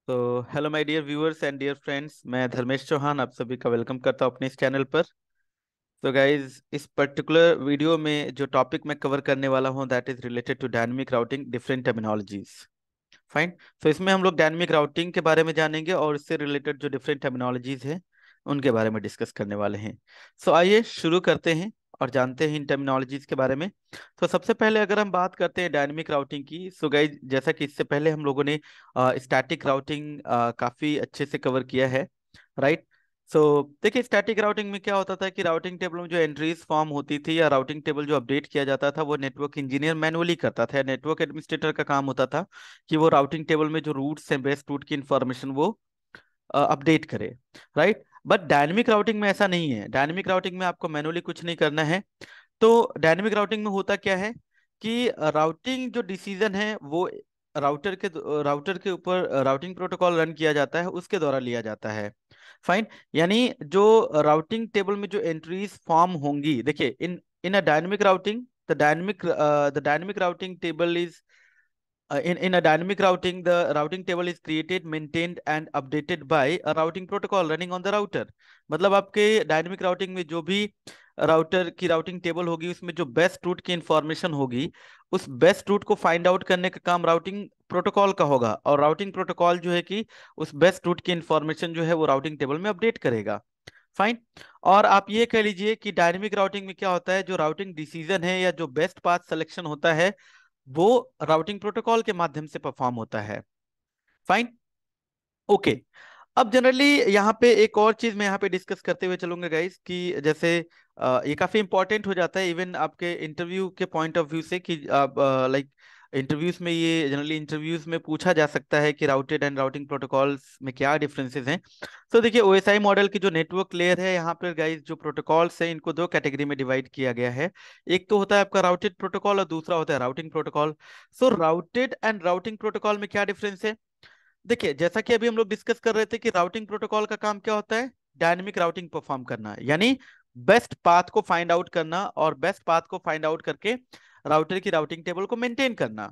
तो hello my dear viewers and dear friends, मैं धर्मेश चौहान आप सभी का वेलकम करता हूं अपने इस चैनल पर। तो गाइज, इस पर्टिकुलर वीडियो में जो टॉपिक मैं कवर करने वाला हूं that is related to dynamic routing different terminologies. Fine. तो इसमें हम लोग डायनेमिक राउटिंग के बारे में जानेंगे और इससे रिलेटेड जो डिफरेंट टर्मिनोलॉजीज हैं उनके बारे में डिस्कस करने वाले हैं। सो आइए शुरू करते हैं और जानते हैं इन टर्मिनोलॉजीज के बारे में। तो सबसे पहले अगर हम बात करते हैं डायनेमिक राउटिंग की, सो गाइज जैसा कि इससे पहले हम लोगों ने स्टैटिक राउटिंग काफी अच्छे से कवर किया है, राइट। सो देखिए, स्टैटिक राउटिंग में क्या होता था कि राउटिंग टेबल में जो एंट्रीज फॉर्म होती थी या राउटिंग टेबल जो अपडेट किया जाता था वो नेटवर्क इंजीनियर मैनुअली करता था, नेटवर्क एडमिनिस्ट्रेटर का काम होता था कि वो राउटिंग टेबल में जो रूट्स हैं, बेस्ट रूट की इंफॉर्मेशन वो अपडेट करे, राइट। बट डायनेमिक राउटिंग में ऐसा नहीं है। डायनेमिक राउटिंग में आपको मैनुअली कुछ नहीं करना है। तो डायनेमिक राउटिंग में होता क्या है कि राउटिंग जो डिसीजन है वो राउटर के ऊपर राउटिंग प्रोटोकॉल रन किया जाता है, उसके द्वारा लिया जाता है। फाइन। यानी जो राउटिंग टेबल में जो एंट्रीज फॉर्म होंगी, देखिए in in a dynamic routing the dynamic routing table is in a dynamic routing, the routing table is created, maintained and updated by a routing protocol running on the router। मतलब आपके dynamic routing में जो भी router की routing table होगी उसमें जो best route की इंफॉर्मेशन होगी, उस बेस्ट रूट को फाइंड आउट करने का काम राउटिंग प्रोटोकॉल का होगा, और राउटिंग प्रोटोकॉल जो है कि उस बेस्ट रूट की इंफॉर्मेशन जो है वो राउटिंग टेबल में अपडेट करेगा। फाइन। और आप ये कह लीजिए कि डायनेमिक राउटिंग में क्या होता है, जो राउटिंग डिसीजन है या जो बेस्ट पाथ सिलेक्शन होता है वो राउटिंग प्रोटोकॉल के माध्यम से परफॉर्म होता है। फाइन। ओके। अब जनरली यहाँ पे एक और चीज मैं यहाँ पे डिस्कस करते हुए चलूंगा गाइस, कि जैसे ये काफी इंपॉर्टेंट हो जाता है इवन आपके इंटरव्यू के पॉइंट ऑफ व्यू से, कि आप लाइक इंटरव्यूज में, ये जनरली इंटरव्यूज में पूछा जा सकता है कि राउटेड एंड राउटिंग प्रोटोकॉल्स में क्या डिफरेंसेस हैं। तो देखिए, ओएसआई मॉडल की जो नेटवर्क लेयर है, यहाँ पर गाइस जो प्रोटोकॉल्स हैं इनको दो कैटेगरी में डिवाइड किया गया है। एक तो होता है आपका राउटेड प्रोटोकॉल और दूसरा होता है routing protocol. So routed and routing protocol में क्या डिफरेंस है? देखिए, जैसा कि अभी हम लोग डिस्कस कर रहे थे कि राउटिंग प्रोटोकॉल का काम क्या होता है, डायनेमिक राउटिंग परफॉर्म करना, यानी बेस्ट पाथ को फाइंड आउट करना और बेस्ट पाथ को फाइंड आउट करके राउटर की राउटिंग टेबल को मेंटेन करना,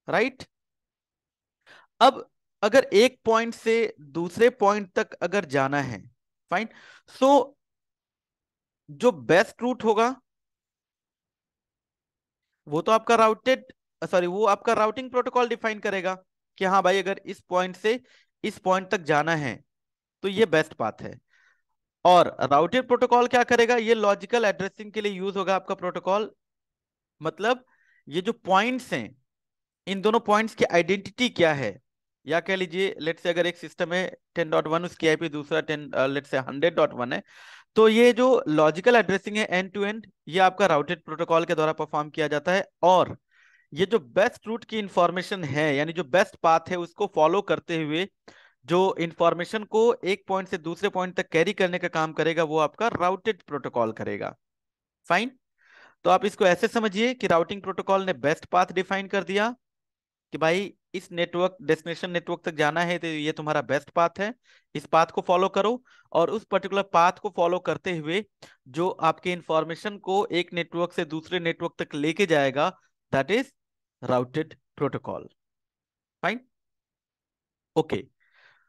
राइट। अब अगर एक पॉइंट से दूसरे पॉइंट तक अगर जाना है, फाइन, सो जो बेस्ट रूट होगा वो तो आपका वो आपका राउटिंग प्रोटोकॉल डिफाइन करेगा कि हाँ भाई, अगर इस पॉइंट से इस पॉइंट तक जाना है तो ये बेस्ट पाथ है। और राउटेड प्रोटोकॉल क्या करेगा, ये लॉजिकल एड्रेसिंग के लिए यूज होगा आपका प्रोटोकॉल। मतलब ये जो पॉइंट्स हैं, इन दोनों पॉइंट्स की आइडेंटिटी क्या है, या कह लीजिए लेट से अगर एक सिस्टम है 10.1, उसकी आईपी दूसरा 10 लेट से 100.1 है, तो ये जो लॉजिकल एड्रेसिंग है एंड टू एंड, ये आपका राउटेड प्रोटोकॉल के द्वारा परफॉर्म किया जाता है। और ये जो बेस्ट रूट की इंफॉर्मेशन है, यानी जो बेस्ट पाथ है उसको फॉलो करते हुए जो इंफॉर्मेशन को एक पॉइंट से दूसरे पॉइंट तक कैरी करने का काम करेगा, वो आपका राउटेड प्रोटोकॉल करेगा। फाइन। तो आप इसको ऐसे समझिए कि राउटिंग प्रोटोकॉल ने बेस्ट पाथ डिफाइन कर दिया कि भाई इस नेटवर्क डेस्टिनेशन नेटवर्क तक जाना है तो ये तुम्हारा बेस्ट पाथ है, इस पाथ को फॉलो करो। और उस पर्टिकुलर पाथ को फॉलो करते हुए जो आपके इंफॉर्मेशन को एक नेटवर्क से दूसरे नेटवर्क तक लेके जाएगा, that is routed protocol. Fine. Okay.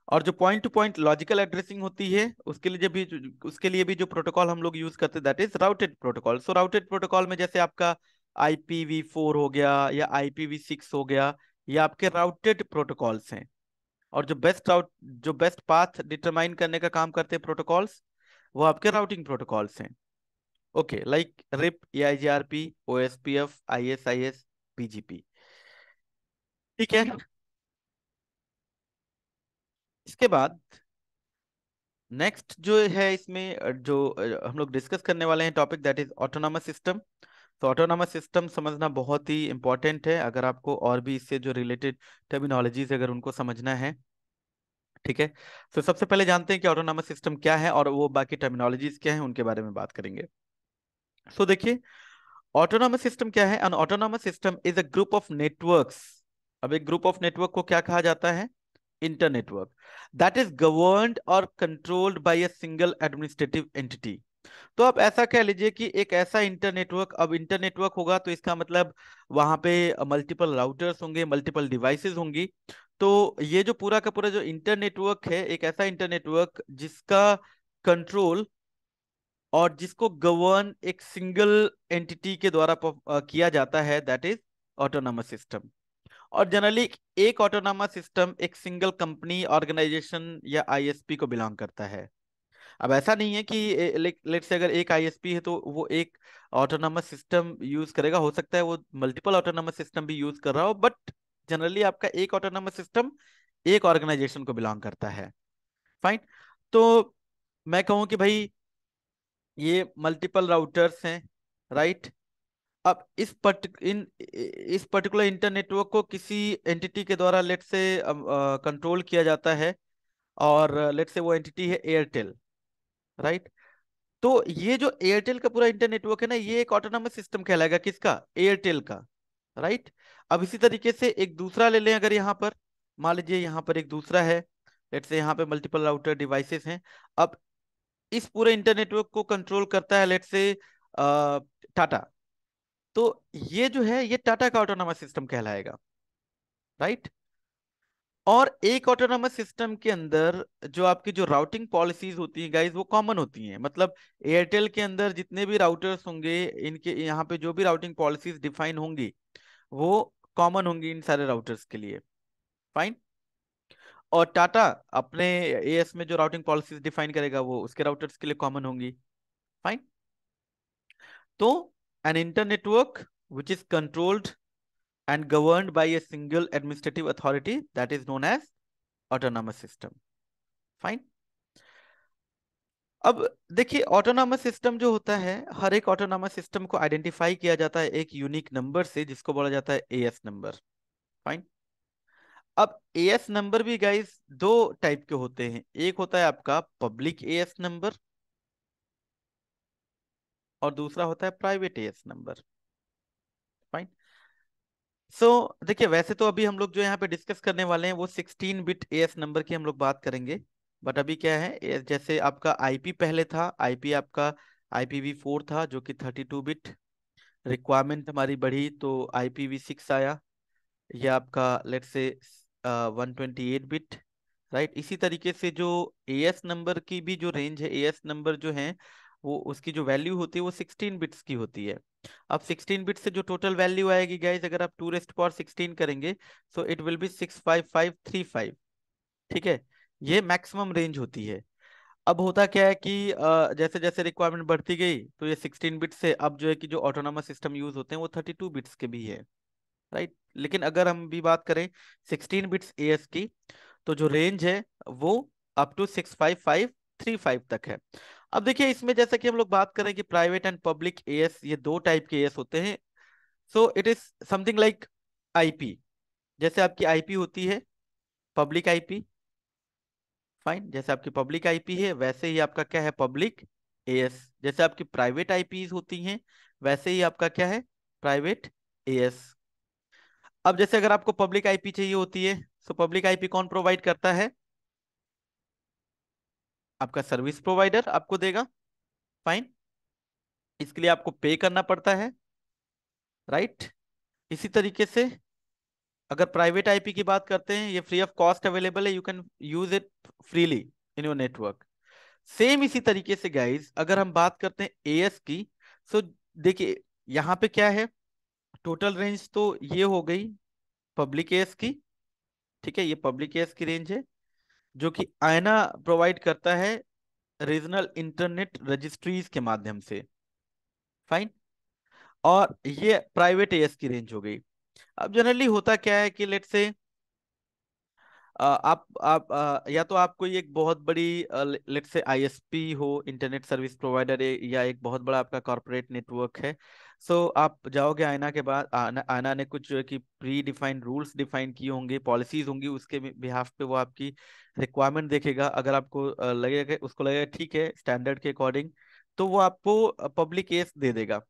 और जो point two point logical addressing होती है उसके लिए भी जो प्रोटोकॉल हम लोग यूज करते हैं that is routed protocol. So routed protocol में जैसे आपका IPv4 हो गया या IPv6 हो गया, ये आपके राउटेड प्रोटोकॉल्स हैं। और जो बेस्ट पाथ डिटरमाइन करने का काम करते हैं प्रोटोकॉल्स, वो आपके राउटिंग प्रोटोकॉल्स हैं। Okay, like RIP, EIGRP, OSPF, ISIS, BGP। ठीक है। इसके बाद नेक्स्ट जो है इसमें जो हम लोग डिस्कस करने वाले हैं topic, that is autonomous system. तो ऑटोनॉमस सिस्टम समझना बहुत ही इंपॉर्टेंट है अगर आपको और भी इससे जो रिलेटेड टर्मिनोलॉजीज अगर उनको समझना है। ठीक है। तो सबसे पहले जानते हैं कि ऑटोनॉमस सिस्टम क्या है और वो बाकी टर्मिनोलॉजीज क्या है, उनके बारे में बात करेंगे। सो देखिए, ऑटोनॉमस सिस्टम क्या है? N autonomous system is a group of networks. अब एक ग्रुप ऑफ नेटवर्क को क्या कहा जाता है? Inter network. That is governed और controlled by a single administrative entity. तो आप ऐसा कह लीजिए कि एक ऐसा इंटर नेटवर्क, अब इंटर नेटवर्क होगा तो इसका मतलब वहां पे मल्टीपल राउटर्स होंगे, मल्टीपल डिवाइसेस होंगी। तो ये जो पूरा का पूरा जो इंटरनेटवर्क है, एक ऐसा इंटरनेटवर्क जिसका कंट्रोल और जिसको गवर्न एक सिंगल एंटिटी के द्वारा किया जाता है, दैट इज ऑटोनॉमस सिस्टम। और जनरली एक ऑटोनॉमस सिस्टम एक सिंगल कंपनी, ऑर्गेनाइजेशन या आईएसपी को बिलोंग करता है। अब ऐसा नहीं है कि लेट से अगर एक आईएसपी है तो वो एक ऑटोनॉमस सिस्टम यूज करेगा, हो सकता है वो मल्टीपल ऑटोनॉमस सिस्टम भी यूज कर रहा हो, बट जनरली आपका एक ऑटोनॉमस सिस्टम एक ऑर्गेनाइजेशन को बिलोंग करता है। फाइन। तो मैं कहूँ कि भाई ये मल्टीपल राउटर्स हैं, राइट। अब इस पर्टिकुलर इंटरनेटवर्क को किसी एंटिटी के द्वारा लेट से कंट्रोल किया जाता है, और लेट से वो एंटिटी है एयरटेल, राइट। तो ये जो एयरटेल का पूरा इंटरनेटवर्क है ना, ये एक ऑटोनॉमस सिस्टम कहलाएगा, किसका? एयरटेल का, राइट। अब इसी तरीके से एक दूसरा ले लें, अगर यहाँ पर मान लीजिए यहाँ पर एक दूसरा है, लेट से यहाँ पे मल्टीपल राउटर डिवाइसेस हैं। अब इस पूरे इंटरनेटवर्क को कंट्रोल करता है लेट से टाटा। तो ये जो है ये टाटा का ऑटोनॉमस सिस्टम कहलाएगा, राइट। और एक ऑटोनॉमस सिस्टम के अंदर जो आपकी जो राउटिंग पॉलिसीज होती हैं गाइस, वो कॉमन होती हैं। मतलब एयरटेल के अंदर जितने भी राउटर्स होंगे, इनके यहाँ पे जो भी राउटिंग पॉलिसीज डिफाइन होंगी वो कॉमन होंगी इन सारे राउटर्स के लिए। फाइन। और टाटा अपने एएस में जो राउटिंग पॉलिसीज डिफाइन करेगा वो उसके राउटर्स के लिए कॉमन होंगी। फाइन। तो an internetwork which is controlled and governed by a single administrative authority, that is known as autonomous system. Fine. अब देखिए ऑटोनॉमस सिस्टम जो होता है, हर एक ऑटोनॉमस सिस्टम को आइडेंटिफाई किया जाता है एक यूनिक नंबर से, जिसको बोला जाता है एएस नंबर। फाइन। अब एएस नंबर भी गाइस दो टाइप के होते हैं, एक होता है आपका पब्लिक एएस नंबर और दूसरा होता है प्राइवेट एएस नंबर। फाइन। सो देखिए, वैसे तो अभी हम लोग जो यहाँ पे डिस्कस करने वाले हैं वो 16 बिट एएस नंबर की हम लोग बात करेंगे। बट अभी क्या है, जैसे आपका आईपी पहले था, आईपी आपका IPv4 था जो कि 32 बिट। रिक्वायरमेंट हमारी बढ़ी तो IPv6 आया, यह आपका लेट से 128 बिट, राइट। इसी तरीके से जो एएस नंबर की भी जो रेंज है, एएस नंबर जो है वो उसकी जो वैल्यू होती है वो 16 बिट्स की होती है। अब 16 बिट से जो टोटल वैल्यू आएगी गाइज, अगर आप 2 रेस्ट पावर 16 करेंगे सो इट विल बी 65535। ठीक है, ये मैक्सिमम रेंज होती है। अब होता क्या है कि जैसे जैसे रिक्वायरमेंट बढ़ती गई तो ये 16 बिट से अब जो है कि जो ऑटोनोमस सिस्टम यूज होते हैं वो 32 बिट्स के भी है, राइट। लेकिन अगर हम भी बात करें 16 बिट्स एएस की, तो जो रेंज है वो अप टू 65535 तक है। अब देखिए इसमें जैसा कि हम लोग बात करें कि प्राइवेट एंड पब्लिक एएस, ये दो टाइप के एएस होते हैं। So it is something like IP. जैसे आपकी आईपी होती है पब्लिक आईपी, फाइन, जैसे आपकी पब्लिक आईपी है वैसे ही आपका क्या है, पब्लिक एएस। जैसे आपकी प्राइवेट आईपीज होती हैं वैसे ही आपका क्या है, प्राइवेट एएस। अब जैसे अगर आपको पब्लिक आईपी चाहिए होती है, तो पब्लिक आईपी कौन प्रोवाइड करता है? आपका सर्विस प्रोवाइडर आपको देगा। फाइन। इसके लिए आपको पे करना पड़ता है, राइट। इसी तरीके से अगर प्राइवेट आईपी की बात करते हैं, ये फ्री ऑफ कॉस्ट अवेलेबल है, you can use it freely in your network. Same इसी तरीके से गाइज अगर हम बात करते हैं एएस की, सो देखिए यहाँ पे क्या है, टोटल रेंज तो ये हो गई पब्लिक एएस की। ठीक है, ये पब्लिक एएस की रेंज है जो कि आयना प्रोवाइड करता है रीजनल इंटरनेट रजिस्ट्रीज के माध्यम से। फाइन। और ये प्राइवेट एएस की रेंज हो गई। अब जनरली होता क्या है कि लेट से आप या तो आप कोई एक बहुत बड़ी लेट से आईएसपी हो, इंटरनेट सर्विस प्रोवाइडर है, या एक बहुत बड़ा आपका कॉर्पोरेट नेटवर्क है। सो आप जाओगे आईना के बाद, आईना ने कुछ जो है कि प्री डिफाइंड रूल्स डिफाइन किए होंगे, पॉलिसीज होंगी, उसके बिहाफ पे वो आपकी रिक्वायरमेंट देखेगा। अगर आपको लगेगा, उसको लगेगा ठीक है स्टैंडर्ड के अकॉर्डिंग, तो वो आपको पब्लिक एस दे देगा।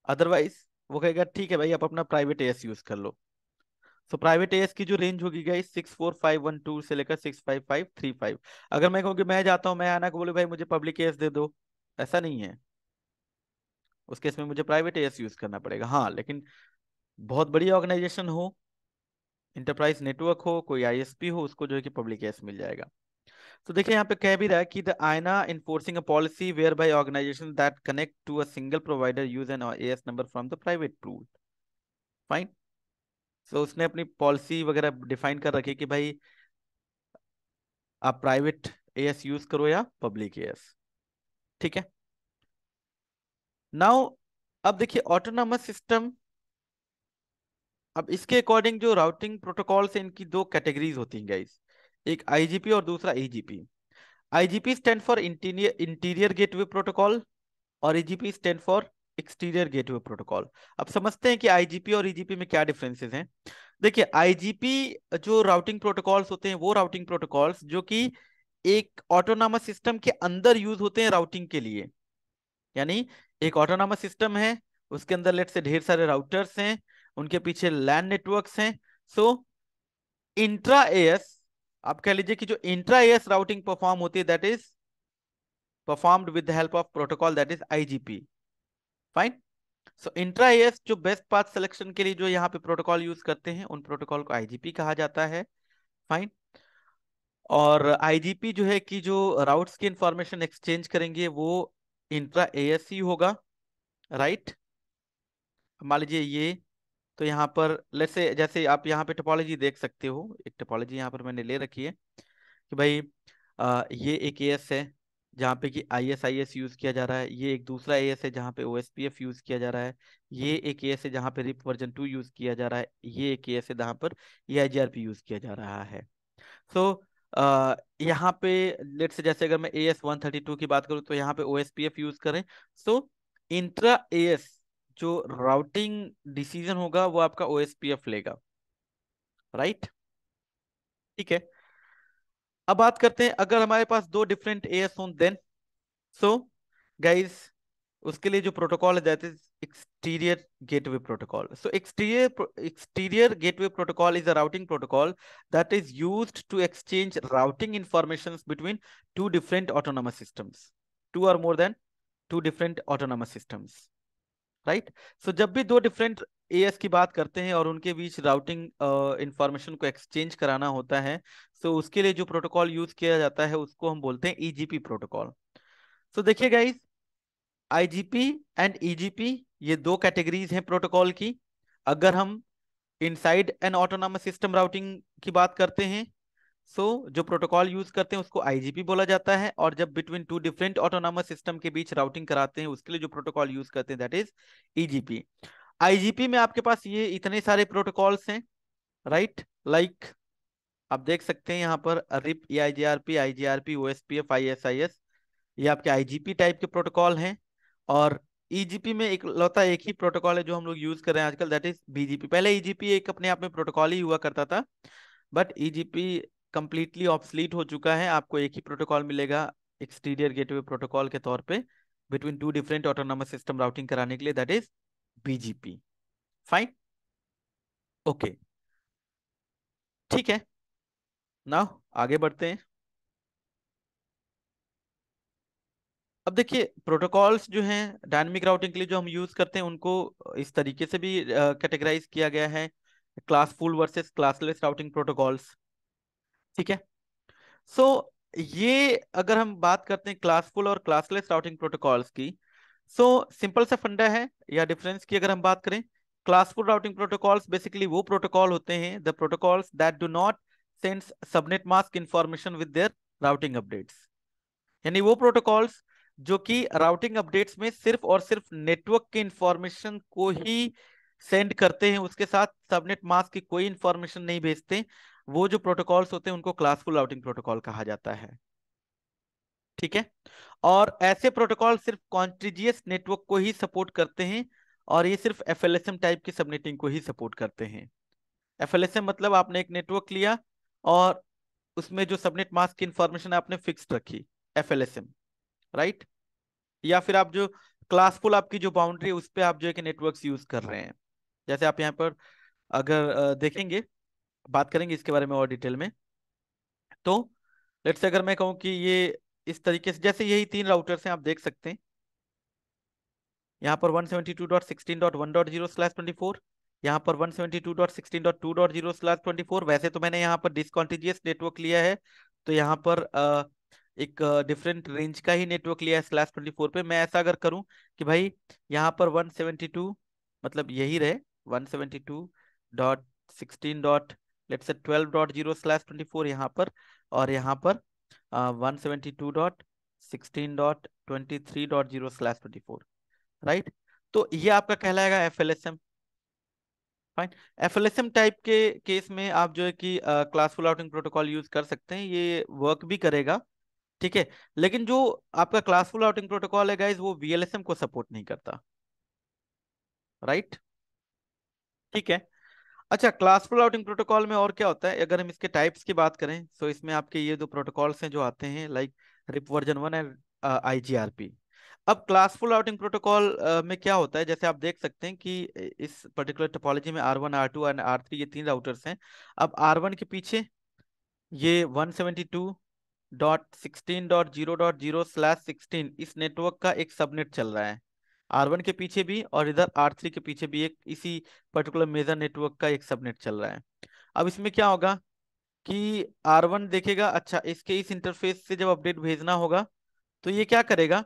अदरवाइज वो कहेगा ठीक है भाई आप अपना प्राइवेट एस यूज कर लो। तो प्राइवेट एएस की जो रेंज होगी गाइस 64512 से लेकर 65535। अगर मैं कहूँ कि मैं जाता हूँ, मैं आना को बोले भाई मुझे पब्लिक एएस दे दो, ऐसा नहीं है। उस केस में मुझे प्राइवेट एएस यूज करना पड़ेगा। हाँ, लेकिन बहुत बड़ी ऑर्गेनाइजेशन हो, इंटरप्राइज नेटवर्क हो, कोई आईएसपी हो, उसको जो है कि पब्लिक एएस मिल जाएगा। तो देखिए यहाँ पे कह भी रहा है कि the IANA enforcing a policy whereby organization that connect to a single provider use an AS number from the private pool. Fine. So उसने अपनी पॉलिसी वगैरह डिफाइन कर रखी कि भाई आप प्राइवेट एएस यूज करो या पब्लिक एएस। ठीक है। नाउ अब देखिए ऑटोनॉमस सिस्टम, अब इसके अकॉर्डिंग जो राउटिंग प्रोटोकॉल से इनकी दो कैटेगरीज होती हैं गाइस, एक आईजीपी और दूसरा EGP. IGP stand for interior interior gateway protocol और EGP stand for exterior gateway protocol. अब समझते हैं कि आईजीपी और ईजीपी में क्या डिफरेंसेस हैं। देखिए आईजीपी जो राउटिंग प्रोटोकॉल्स होते हैं वो राउटिंग प्रोटोकॉल्स जो कि एक ऑटोनॉमस सिस्टम के अंदर यूज होते हैं राउटिंग के लिए। यानी एक ऑटोनॉमस सिस्टम है, उसके अंदर लेट से ढेर सारे राउटर्स हैं, उनके पीछे लैन नेटवर्क्स हैं। सो इंट्रा एएस, आप कह लीजिए कि जो इंट्रा एएस राउटिंग परफॉर्म होती है that is performed with the help of protocol that is IGP. Fine. So intra as जो बेस्ट पाथ सिलेक्शन के लिए जो यहाँ पे प्रोटोकॉल यूज करते हैं उन प्रोटोकॉल को आईजीपी कहा जाता है। फाइन। और आईजीपी जो है कि जो राउट्स की इंफॉर्मेशन एक्सचेंज करेंगे वो इंट्रा एएस ही होगा। राइट। मान लीजिए ये, तो यहाँ पर लेट्स से जैसे आप यहाँ पे टोपोलॉजी देख सकते हो, एक टोपोलॉजी यहाँ पर मैंने ले रखी है कि भाई ये एक एएस है जहाँ पे कि आईएसआईएस यूज किया जा रहा है, ये एक दूसरा एएस है जहाँ पे ओएसपीएफ यूज किया जा रहा है, ये एक एएस है जहाँ पे रिप वर्जन 2 यूज किया जा रहा है, ये एक एएस है जहाँ पर एआईजीआरपी यूज किया जा रहा है। सो यहाँ पे लेट्स से जैसे अगर मैं AS132 की बात करूँ तो यहाँ पे ओएसपीएफ यूज करें। सो इंट्रा एएस जो राउटिंग डिसीजन होगा वो आपका ओएसपीएफ लेगा। राइट। ठीक है। अब बात करते हैं अगर हमारे पास दो डिफरेंट एएस हों देन। सो गाइस उसके लिए जो प्रोटोकॉल है that is exterior gateway protocol. So exterior gateway protocol is a routing protocol that is used to exchange routing informations between two different autonomous systems, two or more than two different autonomous systems. Right. So जब भी दो different as की बात करते हैं और उनके बीच routing information को एक्सचेंज कराना होता है, सो उसके लिए जो प्रोटोकॉल यूज किया जाता है उसको हम बोलते हैं ईजीपी प्रोटोकॉल। सो देखिए गाइस, आईजीपी एंड ईजीपी ये दो कैटेगरीज हैं प्रोटोकॉल की। अगर हम inside N autonomous system routing की बात करते हैं, जो प्रोटोकॉल यूज करते हैं उसको आईजीपी बोला जाता है, और जब between two different autonomous system के बीच राउटिंग कराते हैं उसके लिए जो प्रोटोकॉल यूज करते हैं दैट इज ईजीपी। आईजीपी में आपके पास ये इतने सारे प्रोटोकॉल्स हैं। राइट। लाइक आप देख सकते हैं यहाँ पर रिप, आईजीआरपी, आईजीआरपी, ओएसपीएफ, आईएसआईएस, ये आपके आईजीपी टाइप के प्रोटोकॉल हैं। और ईजीपी में एक लौता एक ही प्रोटोकॉल है जो हम लोग यूज कर रहे हैं आजकल दैट इज बीजीपी। पहले ईजीपी एक अपने आप में प्रोटोकॉल ही हुआ करता था, बट ईजीपी कंप्लीटली ऑब्सलीट हो चुका है। आपको एक ही प्रोटोकॉल मिलेगा एक्सटीरियर गेटवे प्रोटोकॉल के तौर पे between two different autonomous system routing कराने के लिए that is BGP. Fine. Okay. ठीक है। नाउ आगे बढ़ते हैं। अब देखिए प्रोटोकॉल्स जो हैं डायनेमिक राउटिंग के लिए जो हम यूज करते हैं उनको इस तरीके से भी कैटेगराइज किया गया है, classful versus classless routing protocols. ठीक है। सो ये अगर हम बात करते हैं क्लासफुल और क्लासलेस राउटिंग प्रोटोकॉल्स की, सिंपल सा फंडा है या डिफरेंस की अगर हम बात करें, क्लासफुल राउटिंग प्रोटोकॉल्स बेसिकली वो प्रोटोकॉल होते हैं the protocols that do not send subnet mask information with their routing updates. यानी वो प्रोटोकॉल्स जो कि राउटिंग अपडेट्स में सिर्फ और सिर्फ नेटवर्क के इंफॉर्मेशन को ही सेंड करते हैं, उसके साथ सबनेट मास्क की कोई इंफॉर्मेशन नहीं भेजते, वो जो प्रोटोकॉल्स होते हैं उनको क्लासफुल राउटिंग प्रोटोकॉल कहा जाता है। ठीक है। और ऐसे प्रोटोकॉल सिर्फ कॉन्टिजियस नेटवर्क को ही सपोर्ट करते हैं, और ये सिर्फ एफएलएसएम टाइप की सबनेटिंग को ही सपोर्ट करते हैं। एफएलएसएम मतलब आपने एक नेटवर्क लिया और उसमें जो सबनेट मास्क की इंफॉर्मेशन आपने फिक्स्ड रखी, एफएलएसएम। राइट। या फिर आप जो क्लासफुल आपकी जो बाउंड्री है उस पे आप जो है कि नेटवर्क्स यूज कर रहे हैं। जैसे आप यहाँ पर अगर देखेंगे, बात करेंगे इसके बारे में और डिटेल में, तो लेट्स से अगर मैं कहूँ कि ये इस तरीके से, जैसे यही तीन राउटर्स हैं आप देख सकते हैं यहाँ पर 172.16.1.0/24, यहाँ पर 172.16.2.0/24। वैसे तो मैंने यहाँ पर डिसकंटिन्यूअस नेटवर्क लिया है, तो यहाँ पर एक डिफरेंट रेंज का ही नेटवर्क लिया है /24 पे। मैं ऐसा अगर करूँ कि भाई यहाँ पर 172, मतलब यही रहे 172.16.12.0/24 यहाँ पर, और यहाँ पर 172.16.23.0/24, राइट। तो ये आपका कहलाएगा FLSM। फाइन। FLSM टाइप के केस में आप जो है कि क्लासफुल राउटिंग प्रोटोकॉल यूज कर सकते हैं, ये वर्क भी करेगा, ठीक है। लेकिन जो आपका क्लासफुल राउटिंग प्रोटोकॉल है गाइज, वो VLSM को सपोर्ट नहीं करता, राइट। ठीक है। अच्छा, क्लासफुल राउटिंग प्रोटोकॉल में और क्या होता है, अगर हम इसके टाइप्स की बात करें, तो इसमें आपके ये दो प्रोटोकॉल्स हैं जो आते हैं, like RIP version 1 and IGRP। अब क्लासफुल राउटिंग प्रोटोकॉल में क्या होता है, जैसे आप देख सकते हैं कि इस पर्टिकुलर टोपोलॉजी में R1 R2 एंड R3 ये तीन राउटर्स हैं। अब R1 के पीछे ये 172.16.0.0/16 इस नेटवर्क का एक सबनेट चल रहा है। R1 के पीछे भी और इधर R3 के पीछे भी एक इसी पर्टिकुलर मेजर नेटवर्क का एक सबनेट चल रहा है। अब इसमें क्या होगा कि R1 देखेगा, अच्छा इसके इस इंटरफेस से जब अपडेट भेजना होगा, तो ये क्या करेगा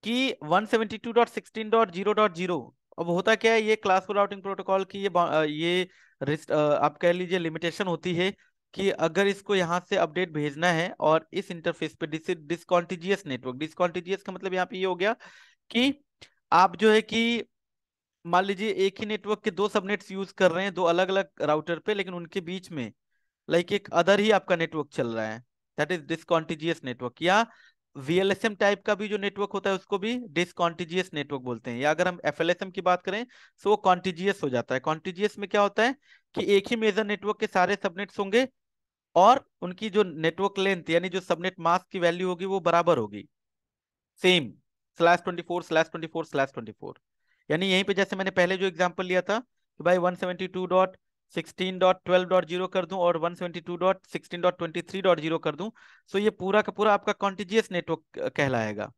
कि 172.16.0.0, अब होता क्या है, ये क्लासफुल राउटिंग प्रोटोकॉल की आप कह लीजिए लिमिटेशन होती है कि अगर इसको यहाँ से अपडेट भेजना है और इस इंटरफेस पे डिसकॉन्टिजियस नेटवर्क, डिसकॉन्टिजियस का मतलब यहाँ पे ये हो गया कि आप जो है कि मान लीजिए एक ही नेटवर्क के दो सबनेट्स यूज कर रहे हैं, दो अलग अलग राउटर पे, लेकिन उनके बीच में लाइक एक अदर ही आपका नेटवर्क चल रहा है, दैट इज डिसकॉन्टिजियस नेटवर्क। या VLSM टाइप का भी जो नेटवर्क होता है उसको भी डिसकॉन्टिजियस नेटवर्क बोलते हैं। या अगर हम FLSM की बात करें तो वो कॉन्टिजियस हो जाता है। कॉन्टिजियस में क्या होता है कि एक ही मेजर नेटवर्क के सारे सबनेट्स होंगे और उनकी जो नेटवर्क लेंथ यानी जो सबनेट मास्क की वैल्यू होगी वो बराबर होगी, सेम, /24/24/24। यानी यहीं पे जैसे मैंने पहले जो एग्जांपल लिया था कि भाई 172.16.12.0 कर दूं और 172.16.23.0 कर दूं, तो ये पूरा का पूरा आपका कॉन्टिजियस नेटवर्क कहलाएगा।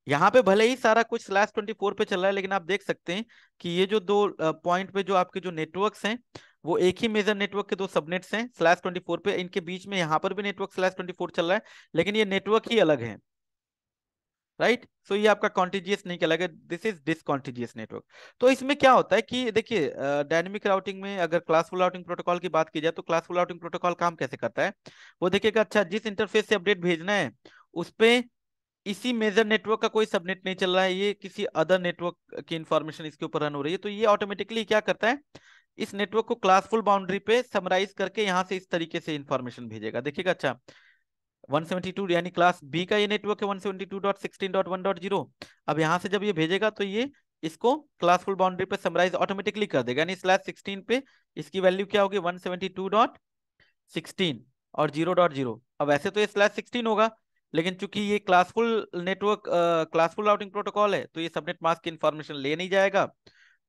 यहाँ पे भले ही सारा कुछ /24 पे चल रहा है, लेकिन आप देख सकते हैं कि ये जो दो पॉइंट पे जो आपके जो नेटवर्क्स हैं, वो एक ही मेजर नेटवर्क के दो सबनेट्स हैं /24 पे, इनके बीच में यहाँ पर भी नेटवर्क /24 चल रहा है, लेकिन ये नेटवर्क ही अलग है, राइट। सो ये आपका कॉन्टिजियस नहीं कहलाएगा, दिस इज डिसकॉन्टिजियस नेटवर्क। तो इसमें क्या होता है कि देखिए, डायनेमिक राउटिंग में अगर क्लासफुल राउटिंग प्रोटोकॉल की बात की जाए, तो क्लासफुल राउटिंग प्रोटोकॉल काम कैसे करता है, वो देखिएगा, अच्छा जिस इंटरफेस से अपडेट भेजना है उस पे इसी मेजर नेटवर्क का कोई सबनेट नहीं चल रहा है, ये किसी अदर नेटवर्क की इंफॉर्मेशन इसके ऊपर रन हो रही है, तो ये ऑटोमेटिकली क्या करता है, इस नेटवर्क को क्लासफुल बाउंड्री पे समराइज करके यहाँ से इस तरीके से इंफॉर्मेशन भेजेगा। देखिएगा, अच्छा 172 यानी क्लास बी का ये नेटवर्क है 172.16.1.0। अब यहाँ से जब ये भेजेगा तो ये इसको क्लासफुल बाउंड्री पे समराइज ऑटोमेटिकली कर देगा, यानी /16 पे इसकी वैल्यू क्या होगी, 172.16 और 0.0। अब वैसे तो ये /16 होगा, लेकिन चूंकि ये classful network classful routing protocol है, तो ये सबनेट मास्क की इंफॉर्मेशन ले नहीं जाएगा,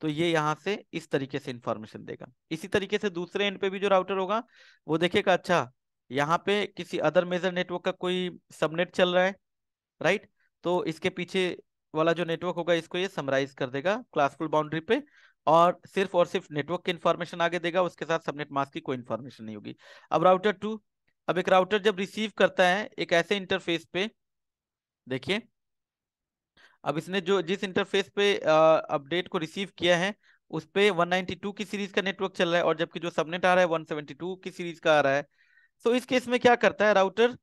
तो ये यहाँ से इस तरीके से इंफॉर्मेशन देगा। इसी तरीके से दूसरे एंड पे भी जो राउटर होगा वो देखेगा, अच्छा यहाँ पे किसी अदर मेजर नेटवर्क का कोई सबनेट चल रहा है, राइट। तो इसके पीछे वाला जो नेटवर्क होगा इसको ये समराइज कर देगा क्लासफुल बाउंड्री पे, और सिर्फ नेटवर्क की इंफॉर्मेशन आगे देगा, उसके साथ सबनेट मास्क की कोई इंफॉर्मेशन नहीं होगी। अब राउटर टू, अब एक राउटर जब रिसीव करता है एक ऐसे इंटरफेस पे, देखिए अब इसने जो जिस इंटरफेस पे अपडेट को रिसीव किया है उस पे 192 की सीरीज का नेटवर्क चल रहा है, और जबकि जो सबनेट आ रहा है 172 की सीरीज का आ रहा है। तो इस केस में क्या करता है राउटर,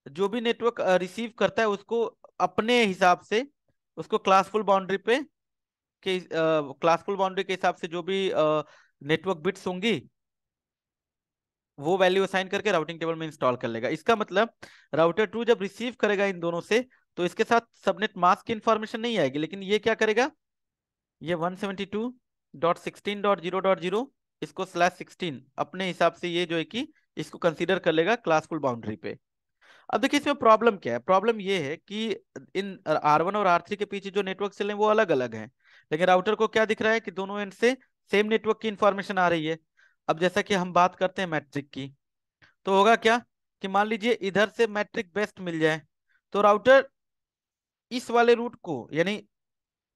जो भी नेटवर्क रिसीव करता है उसको अपने हिसाब से, उसको क्लासफुल बाउंड्री के हिसाब से जो भी नेटवर्क बिट्स होंगी वो वैल्यू असाइन करके राउटिंग टेबल में इंस्टॉल कर लेगा। इसका मतलब राउटर टू जब रिसीव करेगा इन दोनों से, तो इसके साथ सबनेट मास्क की इंफॉर्मेशन नहीं आएगी, लेकिन ये क्या करेगा, ये 172.16.0.0 इसको /16 अपने हिसाब से ये जो है कि इसको कंसीडर कर लेगा क्लासफुल बाउंड्री पे। अब देखिए इसमें प्रॉब्लम क्या है, प्रॉब्लम ये है कि इन R1 और R3 के पीछे जो नेटवर्क चल रहे हैं वो अलग अलग हैं, लेकिन राउटर को क्या दिख रहा है कि दोनों एंड से सेम नेटवर्क की इंफॉर्मेशन आ रही है। अब जैसा कि हम बात करते हैं मैट्रिक की, तो होगा क्या कि मान लीजिए इधर से मैट्रिक बेस्ट मिल जाए, तो राउटर इस वाले रूट को, यानी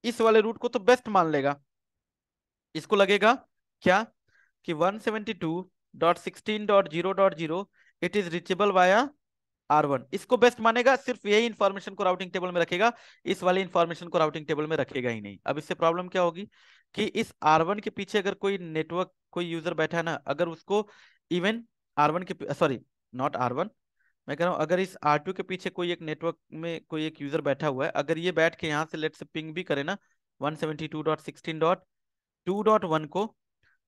इस वाले रूट को तो बेस्ट मान लेगा, इसको लगेगा क्या कि 172.16.0.0 it is reachable via R1। इसको बेस्ट मानेगा, सिर्फ यही इंफॉर्मेशन को राउटिंग टेबल में रखेगा, इस वाली इंफॉर्मेशन को राउटिंग टेबल में रखेगा ही नहीं। अब इससे प्रॉब्लम क्या होगी कि इस R1 के पीछे अगर कोई नेटवर्क कोई यूजर बैठा है ना, अगर उसको इवन R1 के सॉरी नॉट R1, मैं कह रहा हूं अगर इस R2 के पीछे कोई एक नेटवर्क में कोई एक यूजर बैठा हुआ है, अगर ये बैठ के यहाँ से लेट से पिंग भी करे ना 172.16.2.1 को,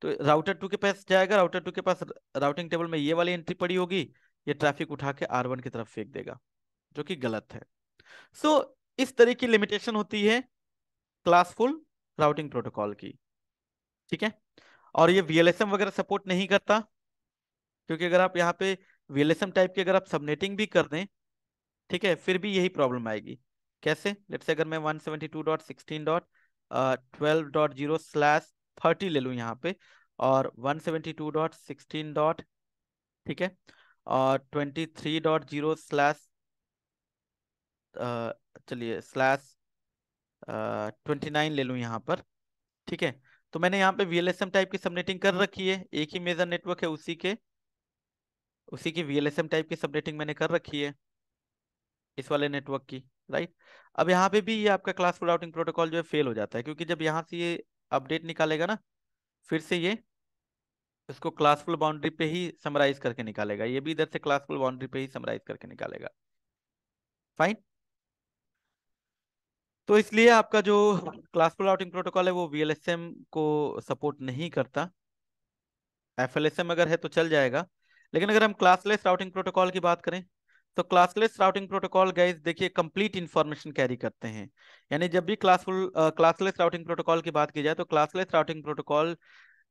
तो राउटर 2 के पास जाएगा, राउटर 2 के पास राउटिंग टेबल में ये वाली एंट्री पड़ी होगी, ये ट्रैफिक उठा के R1 की तरफ फेंक देगा, जो कि गलत है। सो इस तरह की लिमिटेशन होती है क्लासफुल राउटिंग प्रोटोकॉल की। ठीक है, और ये VLSM वगैरह सपोर्ट नहीं करता, क्योंकि अगर आप यहाँ पे VLSM टाइप की अगर आप सबनेटिंग भी कर दें, ठीक है, फिर भी यही प्रॉब्लम आएगी। कैसे? लेट्स से अगर मैं 172.16.12.0/30 ले लूँ यहाँ पे, और 172.16 डॉट, ठीक है, और 23.0 चलिए /29 ले लूँ यहाँ पर। ठीक है, तो मैंने यहाँ पे VLSM टाइप की सबनेटिंग कर रखी है, एक ही मेजर नेटवर्क है, उसी की VLSM टाइप की सबनेटिंग मैंने कर रखी है इस वाले नेटवर्क की, राइट। अब यहाँ पे भी ये आपका क्लासफुल राउटिंग प्रोटोकॉल जो है फेल हो जाता है, क्योंकि जब यहाँ से ये अपडेट निकालेगा ना, फिर से ये इसको क्लासफुल बाउंड्री पे ही समराइज करके निकालेगा, ये भी इधर से क्लासफुल बाउंड्री पे ही समराइज करके निकालेगा। फाइन। तो इसलिए आपका जो क्लासफुल राउटिंग प्रोटोकॉल है वो VLSM को सपोर्ट नहीं करता। FLSM अगर है तो चल जाएगा, लेकिन अगर हम क्लासलेस राउटिंग प्रोटोकॉल की बात करें, तो क्लासलेस राउटिंग प्रोटोकॉल गाइस देखिए कंप्लीट इंफॉर्मेशन कैरी करते हैं। यानी जब भी क्लासलेस राउटिंग प्रोटोकॉल की बात की जाए, तो classless routing protocol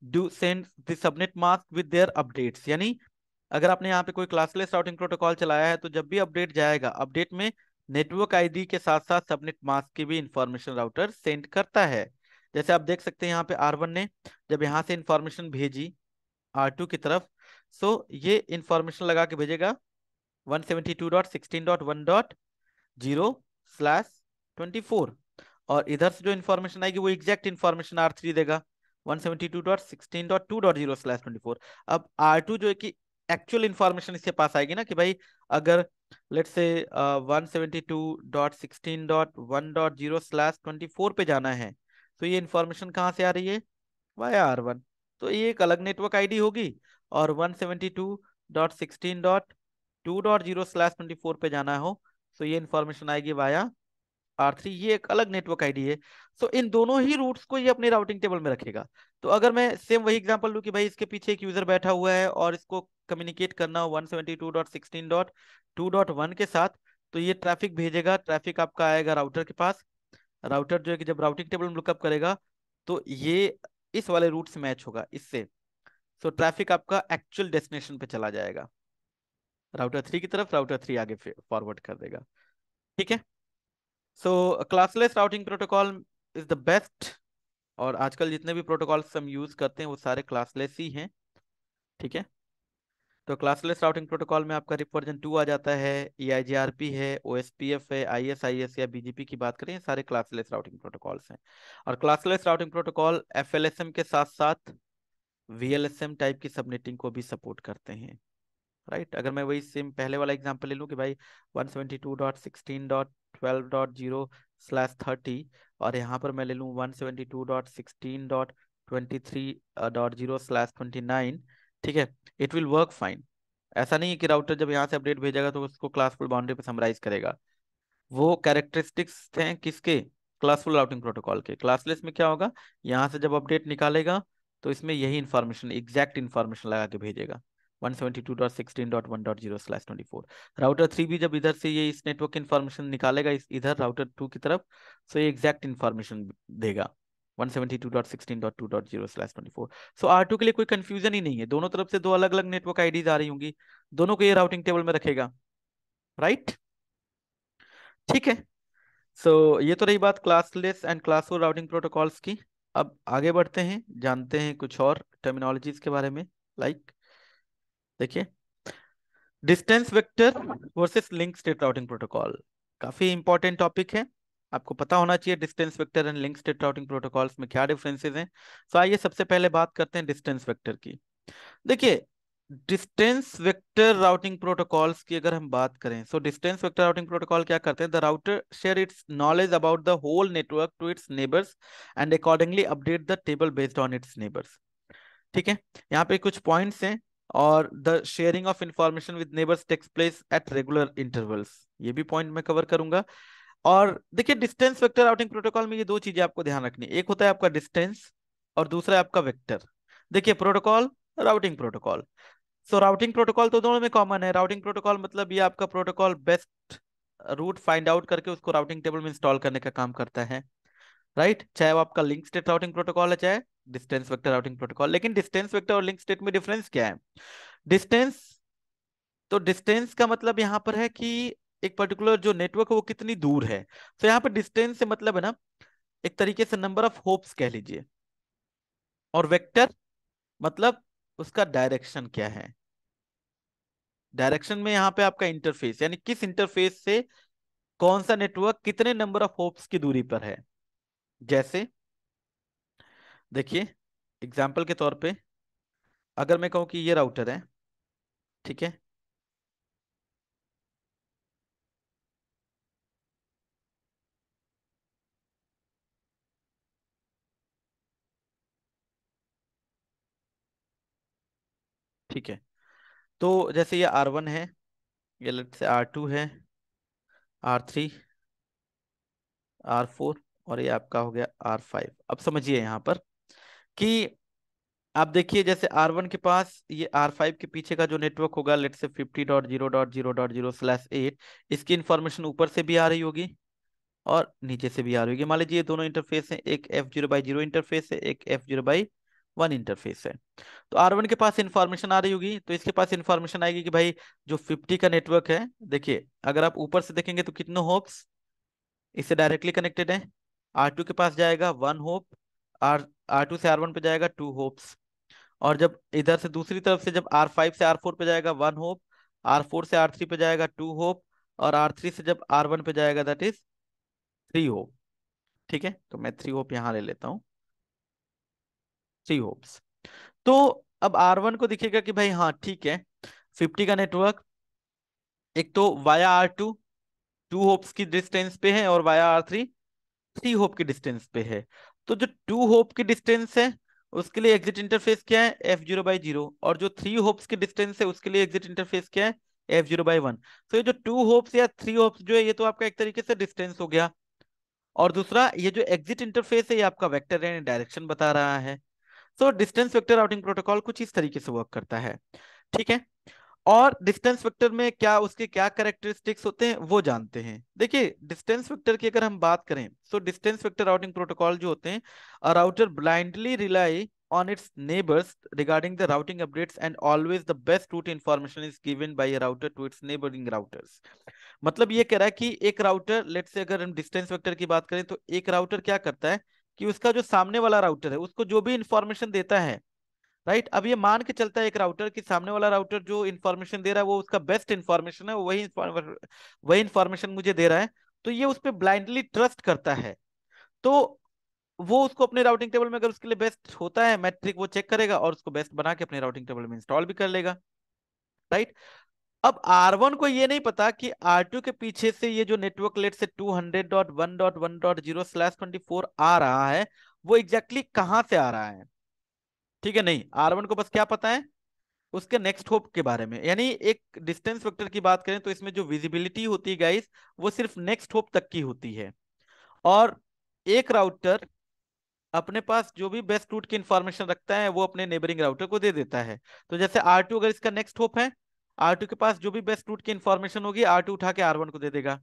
do send the subnet mask with their updates. यानी अगर आपने यहाँ पे कोई क्लासलेस राउटिंग प्रोटोकॉल चलाया है, तो जब भी अपडेट जाएगा, अपडेट में नेटवर्क आईडी के साथ साथ सबनेट मास्क की भी इंफॉर्मेशन राउटर सेंड करता है। जैसे आप देख सकते हैं यहाँ पे R1 ने जब यहाँ से इंफॉर्मेशन भेजी R2 की तरफ, सो ये इंफॉर्मेशन लगा के भेजेगा 172.16.1.0/24, और इधर से जो इन्फॉर्मेशन आएगी वो एग्जैक्ट इन्फॉर्मेशन R3 देगा 172.16.2.0/24। अब R2 जो है कि एक्चुअल इन्फॉर्मेशन इसके पास आएगी ना, कि भाई अगर लेट्स से 172.16.1.0/24 पे जाना है, तो ये इन्फॉर्मेशन कहाँ से आ रही है? Via R1। तो ये एक अलग नेटवर्क आईडी होगी, और 172.16.2.0/24 पे जाना हो, तो ये इंफॉर्मेशन आएगी वाया R3, ये एक अलग नेटवर्क आईडी है। सो इन दोनों ही रूट्स को ये अपनी राउटिंग टेबल में रखेगा। तो अगर मैं सेम वही एग्जांपल लूं कि भाई इसके पीछे एक यूजर बैठा हुआ है और इसको कम्युनिकेट करना हो 172.16.2.1 के साथ, तो ये ट्रैफिक भेजेगा, ट्रैफिक आपका आएगा राउटर के पास। राउटर जो है कि जब राउटिंग टेबल में लुकअप करेगा, तो ये इस वाले रूट से मैच होगा इससे, सो ट्रैफिक आपका एक्चुअल डेस्टिनेशन पे चला जाएगा राउटर 3 की तरफ, राउटर 3 आगे फॉरवर्ड कर देगा। ठीक है, so classless routing protocol is the best, और आजकल जितने भी प्रोटोकॉल्स हम यूज करते हैं वो सारे क्लासलेस ही हैं। ठीक है, तो क्लासलेस राउटिंग प्रोटोकॉल में आपका रिप वर्जन 2 आ जाता है, EIGRP है, OSPF है, ISIS या BGP की बात करें, ये सारे क्लासलेस राउटिंग प्रोटोकॉल्स हैं। और क्लासलेस राउटिंग प्रोटोकॉल FLSM के साथ साथ VLSM टाइप की सबनेटिंग को भी सपोर्ट करते हैं, राइट। अगर मैं वही सेम पहले वाला एग्जांपल ले लूं कि भाई 172.16.12.0/30, और यहाँ पर मैं ले लूं 172.16.23.0/29, ठीक है, इट विल वर्क फाइन। ऐसा नहीं है कि राउटर जब यहाँ से अपडेट भेजेगा तो उसको क्लासफुल बाउंड्री पे समराइज करेगा। वो कैरेक्टरिस्टिक्स हैं किसके? क्लासफुल राउटिंग प्रोटोकॉल के। क्लासलेस में क्या होगा, यहाँ से जब अपडेट निकालेगा तो इसमें यही इंफॉर्मेशन एग्जैक्ट इंफॉर्मेशन लगा के भेजेगा 172.16.1.0/24। राउटर 3 भी जब इधर से ये इस नेटवर्क इंफॉर्मेशन निकालेगा इस इधर राउटर 2 की तरफ, तो ये एग्जैक्ट इंफॉर्मेशन देगा 172.16.2.0/24। सो R2 के लिए कोई कंफ्यूजन ही नहीं है, दोनों तरफ से दो अलग अलग नेटवर्क आईडीज आ रही होंगी, दोनों को ये राउटिंग टेबल में रखेगा, राइट। ठीक है, सो ये तो रही बात classless and classful routing protocols की। अब आगे बढ़ते हैं, जानते हैं कुछ और टर्मिनोलॉजीज के बारे में। लाइक देखिए, distance vector versus link state routing protocol, काफी इंपॉर्टेंट टॉपिक है। आपको पता होना चाहिए distance vector and link state routing protocols में क्या डिफरेंसेस हैं। तो आइए सबसे पहले बात करते हैं डिस्टेंस वेक्टर की। देखिए, डिस्टेंस वेक्टर राउटिंग प्रोटोकॉल्स की अगर हम बात करें, so distance vector routing protocol क्या करते हैं, the router share its knowledge about the whole network to its neighbours and accordingly update the table based on its neighbours. ठीक है, यहाँ पे कुछ पॉइंट्स हैं। और the sharing of information with neighbours takes place at regular intervals, ये भी point मैं कवर करूंगा। और देखिए, डिस्टेंस वेक्टर राउटिंग प्रोटोकॉल में ये दो चीजें आपको ध्यान रखनी है, एक होता है आपका डिस्टेंस और दूसरा है आपका वेक्टर। देखिए, प्रोटोकॉल, राउटिंग प्रोटोकॉल। सो राउटिंग प्रोटोकॉल तो दोनों में कॉमन है। राउटिंग प्रोटोकॉल मतलब ये आपका protocol best route find out करके उसको राउटिंग टेबल में इंस्टॉल करने का काम करता है, राइट। चाहे वो आपका लिंक स्टेट राउटिंग प्रोटोकॉल है, चाहे डिस्टेंस वेक्टर राउटिंग प्रोटोकॉल। लेकिन डिस्टेंस वेक्टर और लिंक स्टेट में डिफरेंस क्या है? डिस्टेंस, तो डिस्टेंस का मतलब यहाँ पर है कि एक पर्टिकुलर जो नेटवर्क है वो कितनी दूर है। तो यहाँ पर डिस्टेंस से मतलब है ना, एक तरीके से नंबर ऑफ होप्स कह लीजिए। और वेक्टर मतलब उसका डायरेक्शन क्या है। डायरेक्शन में यहाँ पे आपका इंटरफेस, यानी किस इंटरफेस से कौन सा नेटवर्क कितने नंबर ऑफ होप्स की दूरी पर है। जैसे देखिए, एग्जाम्पल के तौर पे अगर मैं कहूँ कि ये राउटर है, ठीक है, ठीक है। तो जैसे ये R1 है, ये लेट से R2 है, R3, R4, और ये आपका हो गया R5। अब समझिए यहाँ पर कि आप देखिए, जैसे R1 के पास ये R5 के पीछे का जो नेटवर्क होगा, लेट से 50.0.0.0/8, इसकी इंफॉर्मेशन ऊपर से भी आ रही होगी और नीचे से भी आ रही होगी। मान लीजिए ये दोनों इंटरफेस हैं, एक F0/0 इंटरफेस है, एक F0/1 इंटरफेस है। तो R1 के पास इंफॉर्मेशन आ रही होगी, तो इसके पास इंफॉर्मेशन आएगी कि भाई जो 50 का नेटवर्क है, देखिए अगर आप ऊपर से देखेंगे तो कितने होप्स इससे डायरेक्टली कनेक्टेड है। R2 के पास जाएगा 1 होप, R2 से R1 पे जाएगा 2 होप्स। और जब इधर से दूसरी तरफ से जब R5 से R4 पे जाएगा 1 होप, R4 से R3 पे जाएगा 2 होप, और R3 से जब R1 पे जाएगा दैट इज 3 होप। ठीक है, तो मैं 3 होप यहाँ ले लेता हूँ, 3 होप्स। तो अब R1 को दिखेगा कि भाई हाँ ठीक है, 50 का नेटवर्क एक तो वाया R2 2 होप्स की डिस्टेंस पे है, और वाया R3 3 होप की डिस्टेंस पे है। तो जो 2 होप की डिस्टेंस है उसके लिए एग्जिट इंटरफेस क्या है, F0/0। और जो 3 होप्स की डिस्टेंस है उसके लिए एग्जिट इंटरफेस क्या है, F0/1। तो ये जो 2 होप्स या 3 होप्स जो है, ये तो आपका एक तरीके से डिस्टेंस हो गया। और दूसरा ये जो एग्जिट इंटरफेस है, ये आपका वेक्टर यानी डायरेक्शन बता रहा है। तो डिस्टेंस वेक्टर राउटिंग प्रोटोकॉल कुछ इस तरीके से वर्क करता है। ठीक है, और डिस्टेंस वेक्टर में क्या उसके क्या कैरेक्टरिस्टिक्स होते हैं वो जानते हैं। देखिए, डिस्टेंस वेक्टर की अगर हम बात करें, तो डिस्टेंस वेक्टर राउटिंग प्रोटोकॉल जो होते हैं, a router blindly rely on its neighbors regarding the routing updates and always the best route information is given by a router to its neighboring routers। मतलब ये कह रहा है कि एक राउटर, लेट से अगर हम डिस्टेंस वेक्टर की बात करें, तो एक राउटर क्या करता है कि उसका जो सामने वाला राउटर है उसको जो भी इंफॉर्मेशन देता है, राइट। अब ये मान के चलता है एक राउटर कि सामने वाला राउटर जो इन्फॉर्मेशन दे रहा है वो उसका बेस्ट इन्फॉर्मेशन है, वही इन्फॉर्मेशन मुझे दे रहा है। तो ये उस पर ब्लाइंडली ट्रस्ट करता है। तो वो उसको अपने राउटिंग टेबल में, अगर उसके लिए बेस्ट होता है मैट्रिक, वो चेक करेगा और उसको बेस्ट बना के अपने राउटिंग टेबल में इंस्टॉल भी कर लेगा, राइट। अब R1 को ये नहीं पता कि R2 के पीछे से ये जो नेटवर्क लेट से 200.1.1.0/24 आ रहा है, वो एग्जैक्टली कहाँ से आ रहा है। ठीक है, नहीं, R1 को बस क्या पता है, उसके नेक्स्ट होप के बारे में। यानी एक डिस्टेंस वेक्टर की बात करें तो इसमें जो विजिबिलिटी होती है गाइस, वो सिर्फ नेक्स्ट होप तक की होती है। और एक राउटर अपने पास जो भी बेस्ट रूट की इंफॉर्मेशन रखता है वो अपने नेबरिंग राउटर को दे देता है। तो जैसे R2 अगर इसका नेक्स्ट होप है, R2 के पास जो भी बेस्ट रूट की इंफॉर्मेशन होगी R2 उठा के R1 को दे देगा।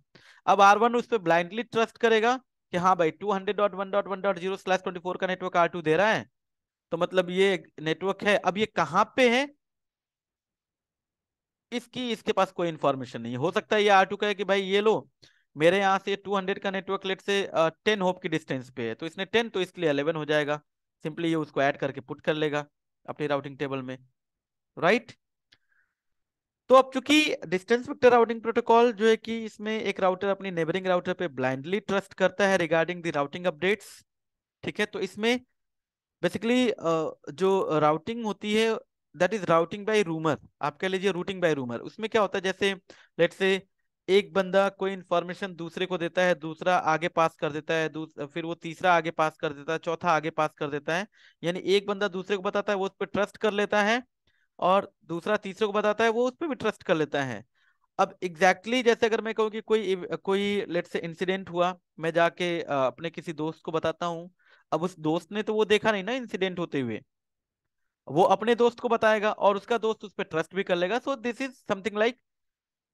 अब R1 उस पर ब्लाइंडली ट्रस्ट करेगा कि हाँ भाई 200.1.1.0/24 का नेटवर्क R2 दे रहा है, तो मतलब ये नेटवर्क है। अब ये कहाँ पे है, इसकी इसके पास कोई इंफॉर्मेशन नहीं है। हो सकता है ये R2 कहे कि भाई ये लो, मेरे यहाँ से 200 का नेटवर्क लेट से 10 होप की डिस्टेंस पे है, तो इसने 10 तो इसके लिए 11 हो जाएगा। सिंपली ये उसको ऐड करके पुट कर लेगा अपनी राउटिंग टेबल में, राइट। तो अब चूंकि डिस्टेंस वेक्टर राउटिंग प्रोटोकॉल जो है कि इसमें एक राउटर अपनी नेबरिंग राउटर पे ब्लाइंडली ट्रस्ट करता है रिगार्डिंग द राउटिंग अपडेट्स, ठीक है। तो इसमें बेसिकली जो राउटिंग होती है that is routing by rumour, आप कह लीजिए रूटिंग बाय रूमर। उसमें क्या होता है, जैसे लेट्स से एक बंदा कोई इंफॉर्मेशन दूसरे को देता है, दूसरा आगे पास कर देता है, फिर वो तीसरा आगे पास कर देता है, चौथा आगे पास कर देता है। यानी एक बंदा दूसरे को बताता है, वो उस पर ट्रस्ट कर लेता है, और दूसरा तीसरे को बताता है, वो उस पर भी ट्रस्ट कर लेता है। अब एग्जैक्टली जैसे अगर मैं कहूँ कि कोई लेट्स से इंसिडेंट हुआ, मैं जाके अपने किसी दोस्त को बताता हूँ। अब उस दोस्त ने तो वो देखा नहीं ना इंसिडेंट होते हुए, वो अपने दोस्त को बताएगा और उसका दोस्त उस पर ट्रस्ट भी कर लेगा। So this is something like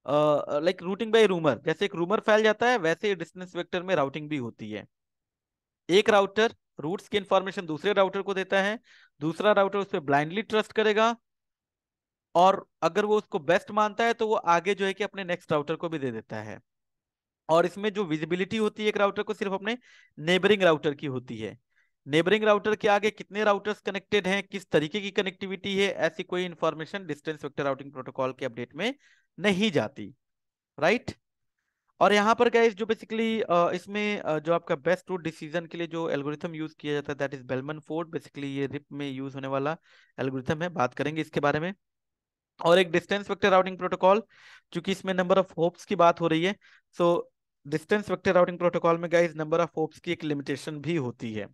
like routing by rumour. जैसे एक रूमर फैल जाता है, वैसे डिस्टेंस वेक्टर में राउटिंग भी होती है। एक राउटर रूट्स की इंफॉर्मेशन दूसरे राउटर को देता है, दूसरा राउटर उस पर ब्लाइंडली ट्रस्ट करेगा, और अगर वो उसको बेस्ट मानता है तो वो आगे जो है कि अपने नेक्स्ट राउटर को भी दे देता है। और इसमें जो विजिबिलिटी होती है एक राउटर को, सिर्फ अपने नेबरिंग राउटर की होती है। नेबरिंग राउटर के आगे कितने राउटर्स कनेक्टेड हैं, किस तरीके की कनेक्टिविटी है, ऐसी कोई information distance vector routing protocol के अपडेट में नहीं जाती, राइट। और यहाँ पर गाइस जो बेसिकली इसमें जो आपका बेस्ट रूट डिसीजन के लिए जो एल्गोरिथम यूज किया जाता है that is Bellman Ford. Basically ये रिप में यूज होने वाला एल्गोरिथम है, बात करेंगे इसके बारे में। और एक डिस्टेंस वेक्टर राउटिंग प्रोटोकॉल, क्योंकि इसमें नंबर ऑफ होप्स की बात हो रही है, सो डिस्टेंस वेक्टर राउटिंग प्रोटोकॉल में गाइस नंबर ऑफ होप्स की एक लिमिटेशन भी होती है,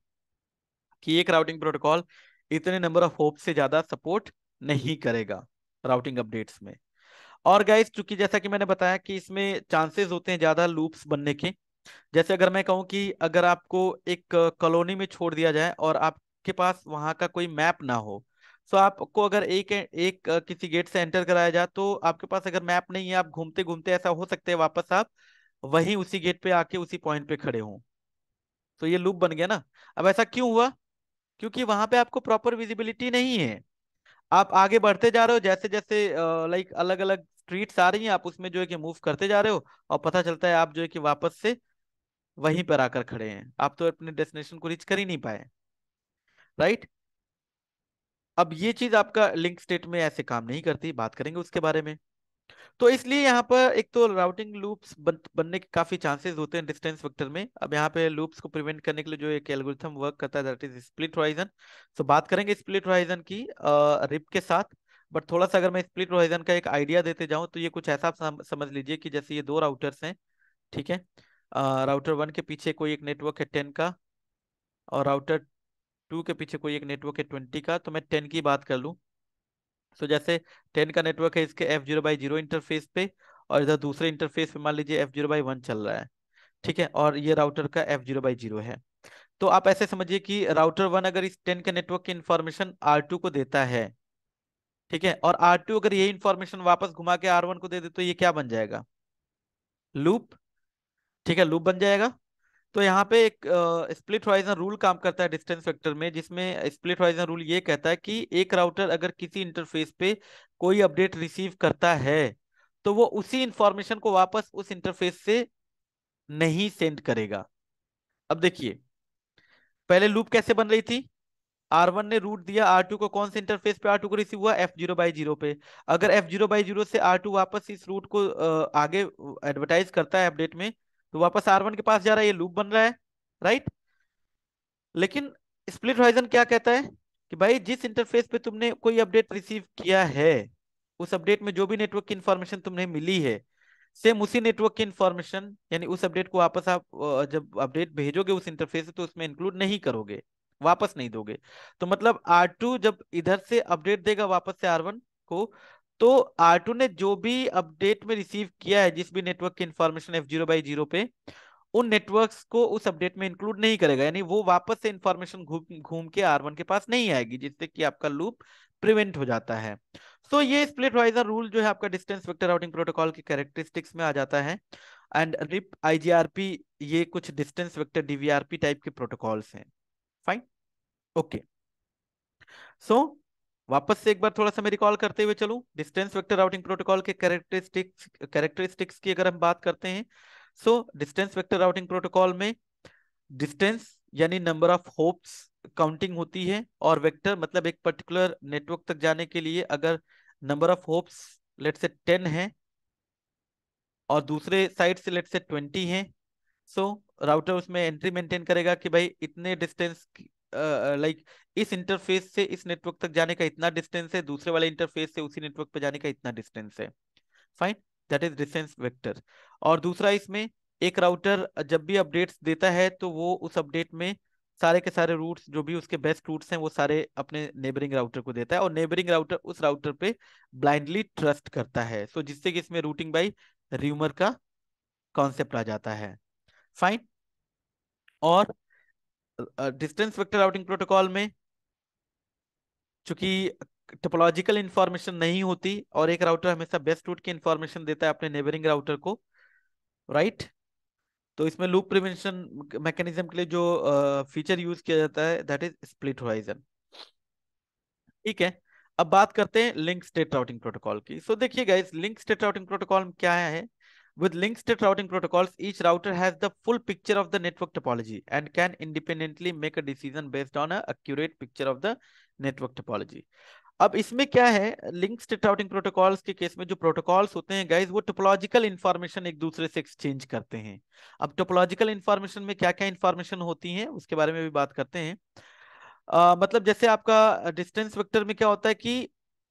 कि एक राउटिंग प्रोटोकॉल इतने नंबर ऑफ होप्स से ज्यादा सपोर्ट नहीं करेगा राउटिंग अपडेट्स में। और गाइस चूंकि जैसा कि मैंने बताया कि इसमें चांसेस होते हैं ज्यादा लूप्स बनने के। जैसे अगर मैं कहूँ कि अगर आपको एक कॉलोनी में छोड़ दिया जाए और आपके पास वहां का कोई मैप ना हो, तो आपको अगर एक एक किसी गेट से एंटर कराया जाए, तो आपके पास अगर मैप नहीं है, आप घूमते घूमते ऐसा हो सकता है वापस आप वहीं उसी गेट पे आके उसी पॉइंट पे खड़े हों। तो ये लूप बन गया ना। अब ऐसा क्यों हुआ? क्योंकि वहां पे आपको प्रॉपर विजिबिलिटी नहीं है। आप आगे बढ़ते जा रहे हो, जैसे जैसे लाइक अलग अलग स्ट्रीट्स आ रही हैं, आप उसमें जो है कि मूव करते जा रहे हो, और पता चलता है आप जो है कि वापस से वहीं पर आकर खड़े हैं, आप तो अपने डेस्टिनेशन को रीच कर ही नहीं पाए, राइट। अब ये चीज आपका लिंक स्टेट में ऐसे काम नहीं करती, बात करेंगे उसके बारे में। तो इसलिए यहाँ पर एक तो राउटिंग लूप्स बनने के काफी चांसेस होते हैं डिस्टेंस वेक्टर में। अब यहाँ पे लूप्स को प्रिवेंट करने के लिए जो एक एल्गोरिथम वर्क करता है दैट इज स्प्लिट होराइजन। तो बात करेंगे स्प्लिट होराइजन की रिप के साथ। बट थोड़ा सा अगर मैं स्प्लिट होराइजन का एक आइडिया देते जाऊं, तो ये कुछ ऐसा समझ लीजिए कि जैसे ये दो राउटर्स हैं, ठीक है। राउटर वन के पीछे कोई एक नेटवर्क है 10 का, और राउटर टू के पीछे कोई एक नेटवर्क है 20 का। तो मैं 10 की बात कर लूं, तो जैसे 10 का नेटवर्क है इसके F0/0 इंटरफेस पे, और इधर दूसरे इंटरफेस पे मान लीजिए F0/1 चल रहा है, ठीक है। और ये राउटर का F0/0 है। तो आप ऐसे समझिए कि राउटर वन अगर इस 10 के नेटवर्क की इंफॉर्मेशन R2 को देता है, ठीक है, और R2 अगर ये इंफॉर्मेशन वापस घुमा के R1 को दे दे, तो ये क्या बन जाएगा? लूप, ठीक है, लूप बन जाएगा। तो यहाँ पे एक स्प्लिट होराइजन रूल काम करता है डिस्टेंस वेक्टर में, जिसमें स्प्लिट होराइजन रूल ये कहता है कि एक राउटर अगर किसी इंटरफेस पे कोई अपडेट रिसीव करता है, तो वो उसी इंफॉर्मेशन को वापस उस इंटरफेस से नहीं सेंड करेगा। अब देखिए, पहले लूप कैसे बन रही थी? R1 ने रूट दिया R2 को, कौन से इंटरफेस पे R2 को रिसीव हुआ? F0/0 पे। अगर F0/0 से R2 वापस इस रूट को आगे एडवर्टाइज करता है अपडेट में, तो वापस R1 के पास जा रहा है, ये लूप बन रहा है, राइट। लेकिन स्प्लिट होराइजन क्या कहता है कि भाई जिस इंटरफेस पे तुमने कोई अपडेट रिसीव किया है, उस अपडेट में जो भी नेटवर्क की इंफॉर्मेशन तुम्हें मिली है, सेम उसी नेटवर्क की इंफॉर्मेशन, यानी उस अपडेट को वापस आप जब अपडेट भेजोगे उस इंटरफेस से, तो उसमें इंक्लूड नहीं करोगे, वापस नहीं दोगे। तो मतलब R2 जब इधर से अपडेट देगा वापस से R1 को, तो R2 ने जो भी अपडेट में रिसीव किया है, जिस भी नेटवर्क की इंफॉर्मेशन F0/0 पे, उन नेटवर्क्स को उस अपडेट में इंक्लूड नहीं करेगा। यानी वो वापस से इंफॉर्मेशन घूम घूम के R1 के पास नहीं आएगी, जिससे कि आपका लूप प्रिवेंट हो जाता है। सो ये स्प्लिट वाइजर रूल जो है आपका डिस्टेंस वेक्टर राउटिंग प्रोटोकॉल की कैरेक्टरिस्टिक्स में आ जाता है। एंड रिप IGRP, ये कुछ डिस्टेंस वेक्टर DVRP टाइप के प्रोटोकॉल्स हैं। Fine, okay. सो वापस से एक बार थोड़ा सा मैं रिकॉल करते हुए चलूं, डिस्टेंस वेक्टर राउटिंग प्रोटोकॉल के कैरेक्टरिस्टिक्स की अगर हम बात करते हैं, सो डिस्टेंस वेक्टर राउटिंग प्रोटोकॉल में डिस्टेंस यानी नंबर ऑफ होप्स काउंटिंग होती है, और वेक्टर मतलब एक पर्टिकुलर नेटवर्क तक जाने के लिए अगर नंबर ऑफ होप्स लेट से 10 है और दूसरे साइड से लेट से 20 है, सो राउटर उसमें एंट्री मेंटेन करेगा कि भाई इतने डिस्टेंस, लाइक इस इंटरफेस से इस नेटवर्क तक जाने का इतना डिस्टेंस है, दूसरे वाले इंटरफेस से उसी नेटवर्क पे जाने का इतना डिस्टेंस है। Fine, that is distance vector. और दूसरा इसमें, एक राउटर जब भी अपडेट्स देता है तो वो उस अपडेट में सारे के सारे रूट्स, जो भी उसके बेस्ट रूट्स हैं, वो सारे अपने नेबरिंग राउटर को देता है, और नेबरिंग राउटर उस राउटर पे ब्लाइंडली ट्रस्ट करता है, सो जिससे कि इसमें रूटिंग बाई र्यूमर का कॉन्सेप्ट आ जाता है। फाइन। और डिस्टेंस वेक्टर राउटिंग प्रोटोकॉल में चूंकि टोपोलॉजिकल इंफॉर्मेशन नहीं होती और एक राउटर हमेशा बेस्ट रूट की इंफॉर्मेशन देता है अपने नेबरिंग राउटर को, राइट, तो इसमें लूप प्रिवेंशन मैकेनिज्म के लिए जो फीचर यूज किया जाता है दैट इज स्प्लिट होराइजन। ठीक है, अब बात करते हैं लिंक स्टेट राउटिंग प्रोटोकॉल की। सो देखिए guys, link state routing protocol क्या है? With link state routing protocols, each router has the full picture of the network topology and can independently make a decision based on a accurate picture of the network topology. अब इसमें क्या है, link state routing protocols के case में जो protocols होते हैं guys, वो टोपोलॉजिकल इंफॉर्मेशन एक दूसरे से एक्सचेंज करते हैं। अब टोपोलॉजिकल इंफॉर्मेशन में क्या क्या इंफॉर्मेशन होती है उसके बारे में भी बात करते हैं। मतलब जैसे आपका डिस्टेंस वेक्टर में क्या होता है कि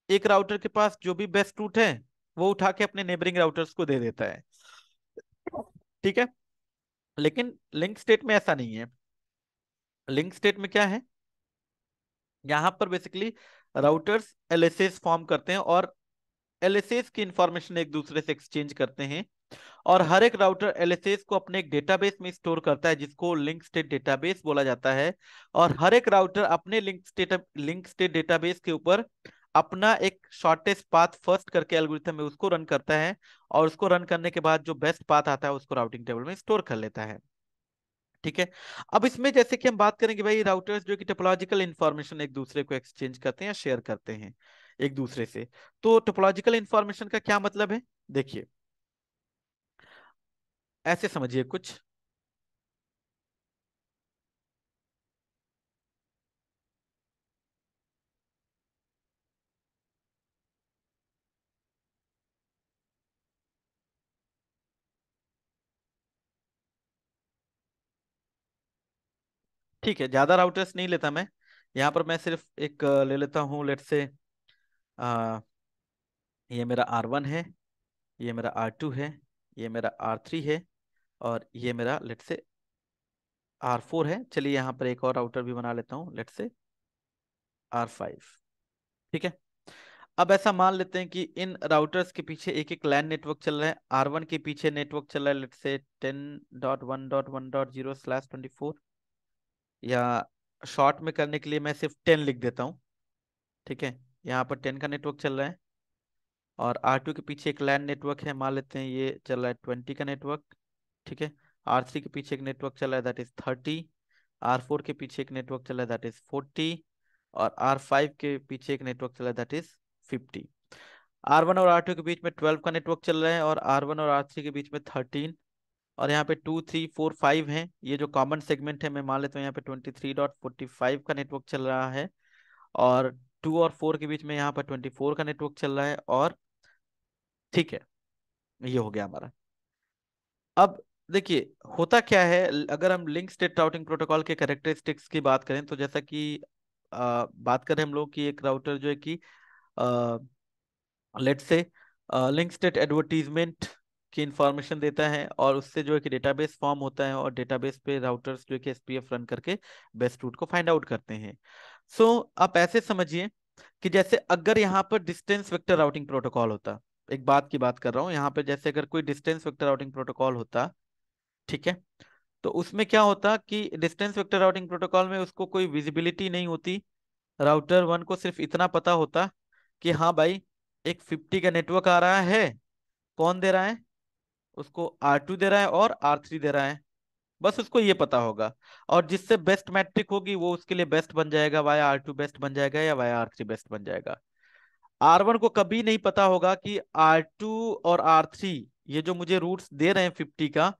एक राउटर के पास जो भी बेस्ट रूट है वो उठा के अपने नेबरिंग राउटर्स को दे देता है, ठीक है। लेकिन लिंक स्टेट में ऐसा नहीं है। लिंक स्टेट में क्या है, यहां पर बेसिकली राउटर्स एलएसएस फॉर्म करते हैं और एलएसएस की इंफॉर्मेशन एक दूसरे से एक्सचेंज करते हैं, और हर एक राउटर एलएसएस को अपने एक डेटाबेस में स्टोर करता है जिसको लिंक स्टेट डेटाबेस बोला जाता है। और हर एक राउटर अपने लिंक स्टेट डेटाबेस के ऊपर अपना एक शॉर्टेस्ट पाथ फर्स्ट करके एल्गोरिथम है उसको रन करता है, और उसको रन करने के बाद जो बेस्ट पाथ आता है उसको राउटिंग टेबल में स्टोर कर लेता है। ठीक है। अब इसमें जैसे कि हम बात करेंगे भाई, राउटर्स जो कि टोपोलॉजिकल इंफॉर्मेशन एक दूसरे को एक्सचेंज करते हैं या शेयर करते हैं एक दूसरे से, तो टोपोलॉजिकल इंफॉर्मेशन का क्या मतलब है? देखिए, ऐसे समझिए कुछ। ठीक है, ज्यादा राउटर्स नहीं लेता मैं यहाँ पर, मैं सिर्फ एक ले लेता हूँ, लेट से ये मेरा R1 है, ये मेरा R2 है, ये मेरा R3 है, और ये मेरा लेट से R4 है। चलिए यहाँ पर एक और राउटर भी बना लेता हूँ, लेट से R5। ठीक है। अब ऐसा मान लेते हैं कि इन राउटर्स के पीछे एक एक लैन नेटवर्क चल रहा है। R1 के पीछे नेटवर्क चल रहा है लेट से 10.1.1.0/24, या शॉर्ट में करने के लिए मैं सिर्फ 10 लिख देता हूँ। ठीक है, यहाँ पर 10 का नेटवर्क चल रहा है, और R2 के पीछे एक लैन नेटवर्क है, मान लेते हैं ये चल रहा है 20 का नेटवर्क। ठीक है, R3 के पीछे एक नेटवर्क चल रहा है दैट इज 30, R4 के पीछे एक नेटवर्क चल रहा है दैट इज 40, और R5 के पीछे एक नेटवर्क चल रहा है दैट इज 50। R1 और R2 के बीच में 12 का नेटवर्क चल रहा है, और R1 और R3 के बीच में 13, और यहाँ पे 2 3 4 5 है, ये जो कॉमन सेगमेंट है मैं मान लेता हूँ यहाँ पे 23.45 का नेटवर्क चल रहा है, और 2 और 4 के बीच में यहाँ पर 24 का नेटवर्क चल रहा है, और ठीक है, ये हो गया हमारा। अब देखिए, होता क्या है, अगर हम लिंक स्टेट राउटिंग प्रोटोकॉल के कैरेक्टरिस्टिक्स की बात करें, तो जैसा कि बात करें हम लोग कि एक राउटर जो है कि लेट से लिंक स्टेट एडवर्टीजमेंट की इंफॉर्मेशन देता है, और उससे जो है कि डेटाबेस फॉर्म होता है, और डेटाबेस पे राउटर्स जो है कि एसपीएफ रन करके बेस्ट रूट को फाइंड आउट करते हैं। सो आप ऐसे समझिए कि जैसे अगर यहाँ पर डिस्टेंस वेक्टर राउटिंग प्रोटोकॉल होता, एक बात की बात कर रहा हूँ यहाँ पे, जैसे अगर कोई डिस्टेंस वेक्टर राउटिंग प्रोटोकॉल होता, ठीक है, तो उसमें क्या होता कि डिस्टेंस वेक्टर राउटिंग प्रोटोकॉल में उसको कोई विजिबिलिटी नहीं होती। राउटर वन को सिर्फ इतना पता होता कि हाँ भाई, एक 50 का नेटवर्क आ रहा है, कौन दे रहा है उसको? R2 दे रहा है और R3 दे रहा है, बस उसको ये पता होगा। और जिससे बेस्ट मैट्रिक होगी वो उसके लिए बेस्ट बन जाएगा, वाया R2 बेस्ट बन जाएगा या वाया R3 बेस्ट बन जाएगा। R1 को कभी नहीं पता होगा कि R2 और R3 ये जो मुझे रूट्स दे रहे हैं 50 का,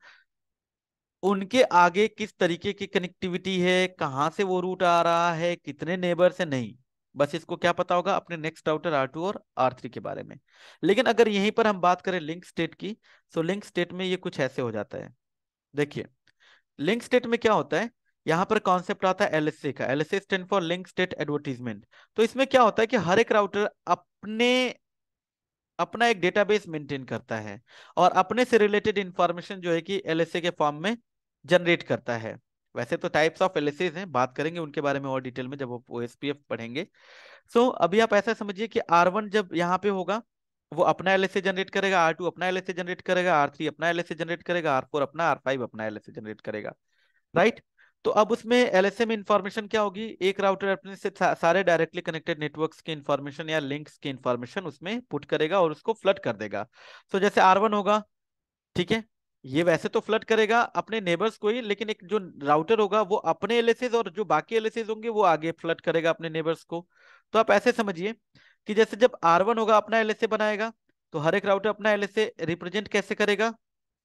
उनके आगे किस तरीके की कनेक्टिविटी है, कहाँ से वो रूट आ रहा है, कितने नेबर से, नहीं। बस इसको क्या पता होगा, अपने नेक्स्ट राउटर R2 और R3 के बारे में। लेकिन अगर यहीं पर हम बात करें लिंक स्टेट की, तो लिंक स्टेट में ये कुछ ऐसे हो जाता है। देखिए, लिंक स्टेट में क्या होता है, यहाँ पर कॉन्सेप्ट आता है एलएसए का। LSA stand for link state advertisement. तो इसमें क्या होता है कि हर एक राउटर अपना एक डेटाबेस मेंटेन करता है और अपने से रिलेटेड इंफॉर्मेशन जो है कि एलएसए के फॉर्म में जनरेट करता है। वैसे तो टाइप्स ऑफ एलएसए हैं, बात करेंगे उनके बारे में और डिटेल में जब आप ओएसपीएफ पढ़ेंगे। सो अभी आप ऐसा समझिए कि R1 जब यहाँ पे होगा, वो अपना एलएसए जनरेट करेगा, R2 अपना एलएसए जनरेट करेगा, R3 अपना एलएसए जनरेट करेगा, R4 अपना, R5 अपना एलएसए जनरेट करेगा, राइट। तो अब उसमें एलएसए में इंफॉर्मेशन क्या होगी, एक राउटर अपने से सारे डायरेक्टली कनेक्टेड नेटवर्क्स की इंफॉर्मेशन या लिंक्स की इंफॉर्मेशन उसमें पुट करेगा और उसको फ्लड कर देगा। तो जैसे R1 होगा, ठीक है, ये वैसे तो फ्लड करेगा अपने नेबर्स को ही, लेकिन एक जो राउटर होगा वो अपने एलएसए और जो बाकी एलएसए होंगे वो आगे फ्लड करेगा अपने नेबर्स को। तो आप ऐसे समझिए कि जैसे जब R1 होगा अपना एलएसए बनाएगा, तो हर एक राउटर अपना एलएसए रिप्रेजेंट कैसे करेगा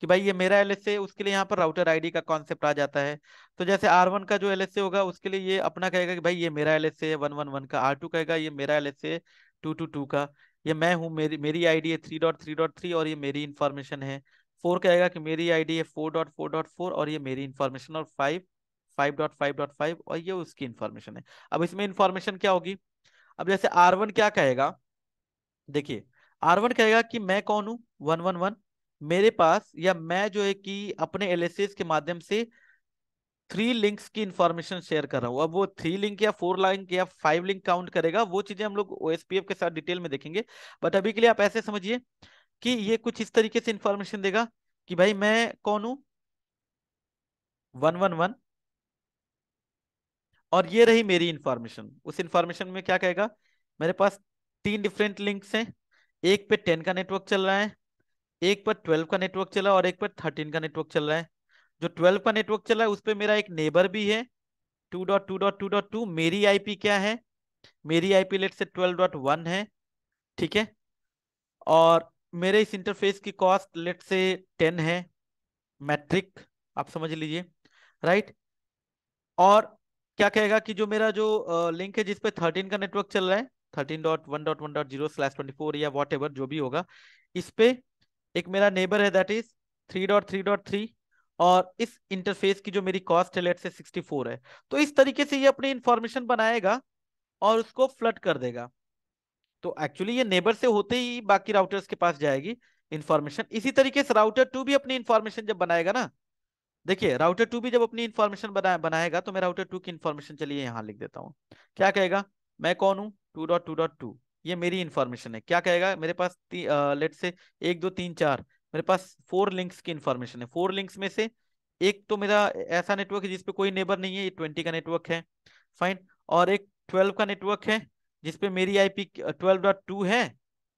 कि भाई ये मेरा एलएसए, उसके लिए यहाँ पर राउटर आईडी का कॉन्सेप्ट आ जाता है। तो जैसे R1 का जो एलएसए होगा उसके लिए ये अपना कहेगा कि भाई ये मेरा एलएसए है 111 का, R2 कहेगा ये मेरा एलएसए 222 का, ये मैं हूँ, मेरी मेरी आईडी है 3.3.3 और ये मेरी इंफॉर्मेशन है। 4 कहेगा कि मेरी आईडी है 4.4.4 और ये मेरी इंफॉर्मेशन, और 5 5.5.5 और ये उसकी इंफॉर्मेशन है। अब इसमें इंफॉर्मेशन क्या होगी, अब जैसे R1 क्या कहेगा, देखिए, R1 कहेगा कि मैं कौन हूं, 111, मेरे पास, या मैं जो है कि अपने एलएसएस के माध्यम से 3 लिंक्स की इंफॉर्मेशन शेयर कर रहा हूं। अब वो 3 लिंक या 4 लिंक या 5 लिंक काउंट करेगा, वो चीजें हम लोग ओएसपीएफ के साथ डिटेल में देखेंगे। बट अभी के लिए आप ऐसे समझिए कि ये कुछ इस तरीके से इंफॉर्मेशन देगा कि भाई मैं कौन हूं, 111, और ये रही मेरी इंफॉर्मेशन। उस इंफॉर्मेशन में क्या कहेगा, मेरे पास 3 डिफरेंट लिंक्स हैं, एक पे 10 का नेटवर्क चल रहा है, एक पर 12 का नेटवर्क चला और एक पर 13 का नेटवर्क चल रहा है। जो 12 का नेटवर्क चल रहा है उस पर मेरा एक नेबर भी है 2.2.2.2। मेरी आईपी क्या है, मेरी आईपी लेट से 12.1 है, ठीक है। और मेरे इस इंटरफेस की कॉस्ट लेट से 10 है, मैट्रिक, आप समझ लीजिए, राइट। और क्या कहेगा कि जो मेरा जो लिंक है जिसपे 13 का नेटवर्क चल रहा है, 13.1.1.0/24 या वॉट एवर जो भी होगा, इस पे एक मेरा नेबर है दैट इज 3.3.3, और इस इंटरफेस की जो मेरी कॉस्ट है लेट से 64 है। तो इस तरीके से ये अपनी इंफॉर्मेशन बनाएगा और उसको फ्लड कर देगा। तो एक्चुअली ये नेबर से होते ही बाकी राउटर्स के पास जाएगी इंफॉर्मेशन। इसी तरीके से राउटर 2 भी अपनी इंफॉर्मेशन जब बनाएगा ना, देखिए राउटर 2 भी जब अपनी इंफॉर्मेशन बनाएगा, तो मैं राउटर 2 की इंफॉर्मेशन चलिए यहाँ लिख देता हूँ। क्या कहेगा, मैं कौन हूँ, 2.2.2, ये मेरी इंफॉर्मेशन है। क्या कहेगा, मेरे पास लेट से 1 2 3 4, मेरे पास 4 लिंक्स की इंफॉर्मेशन है। 4 लिंक्स में से एक तो मेरा ऐसा नेटवर्क है जिसपे कोई नेबर नहीं है, ये 20 का नेटवर्क है, फाइन। और एक 12 का नेटवर्क है जिसपे मेरी आईपी 12.2 है,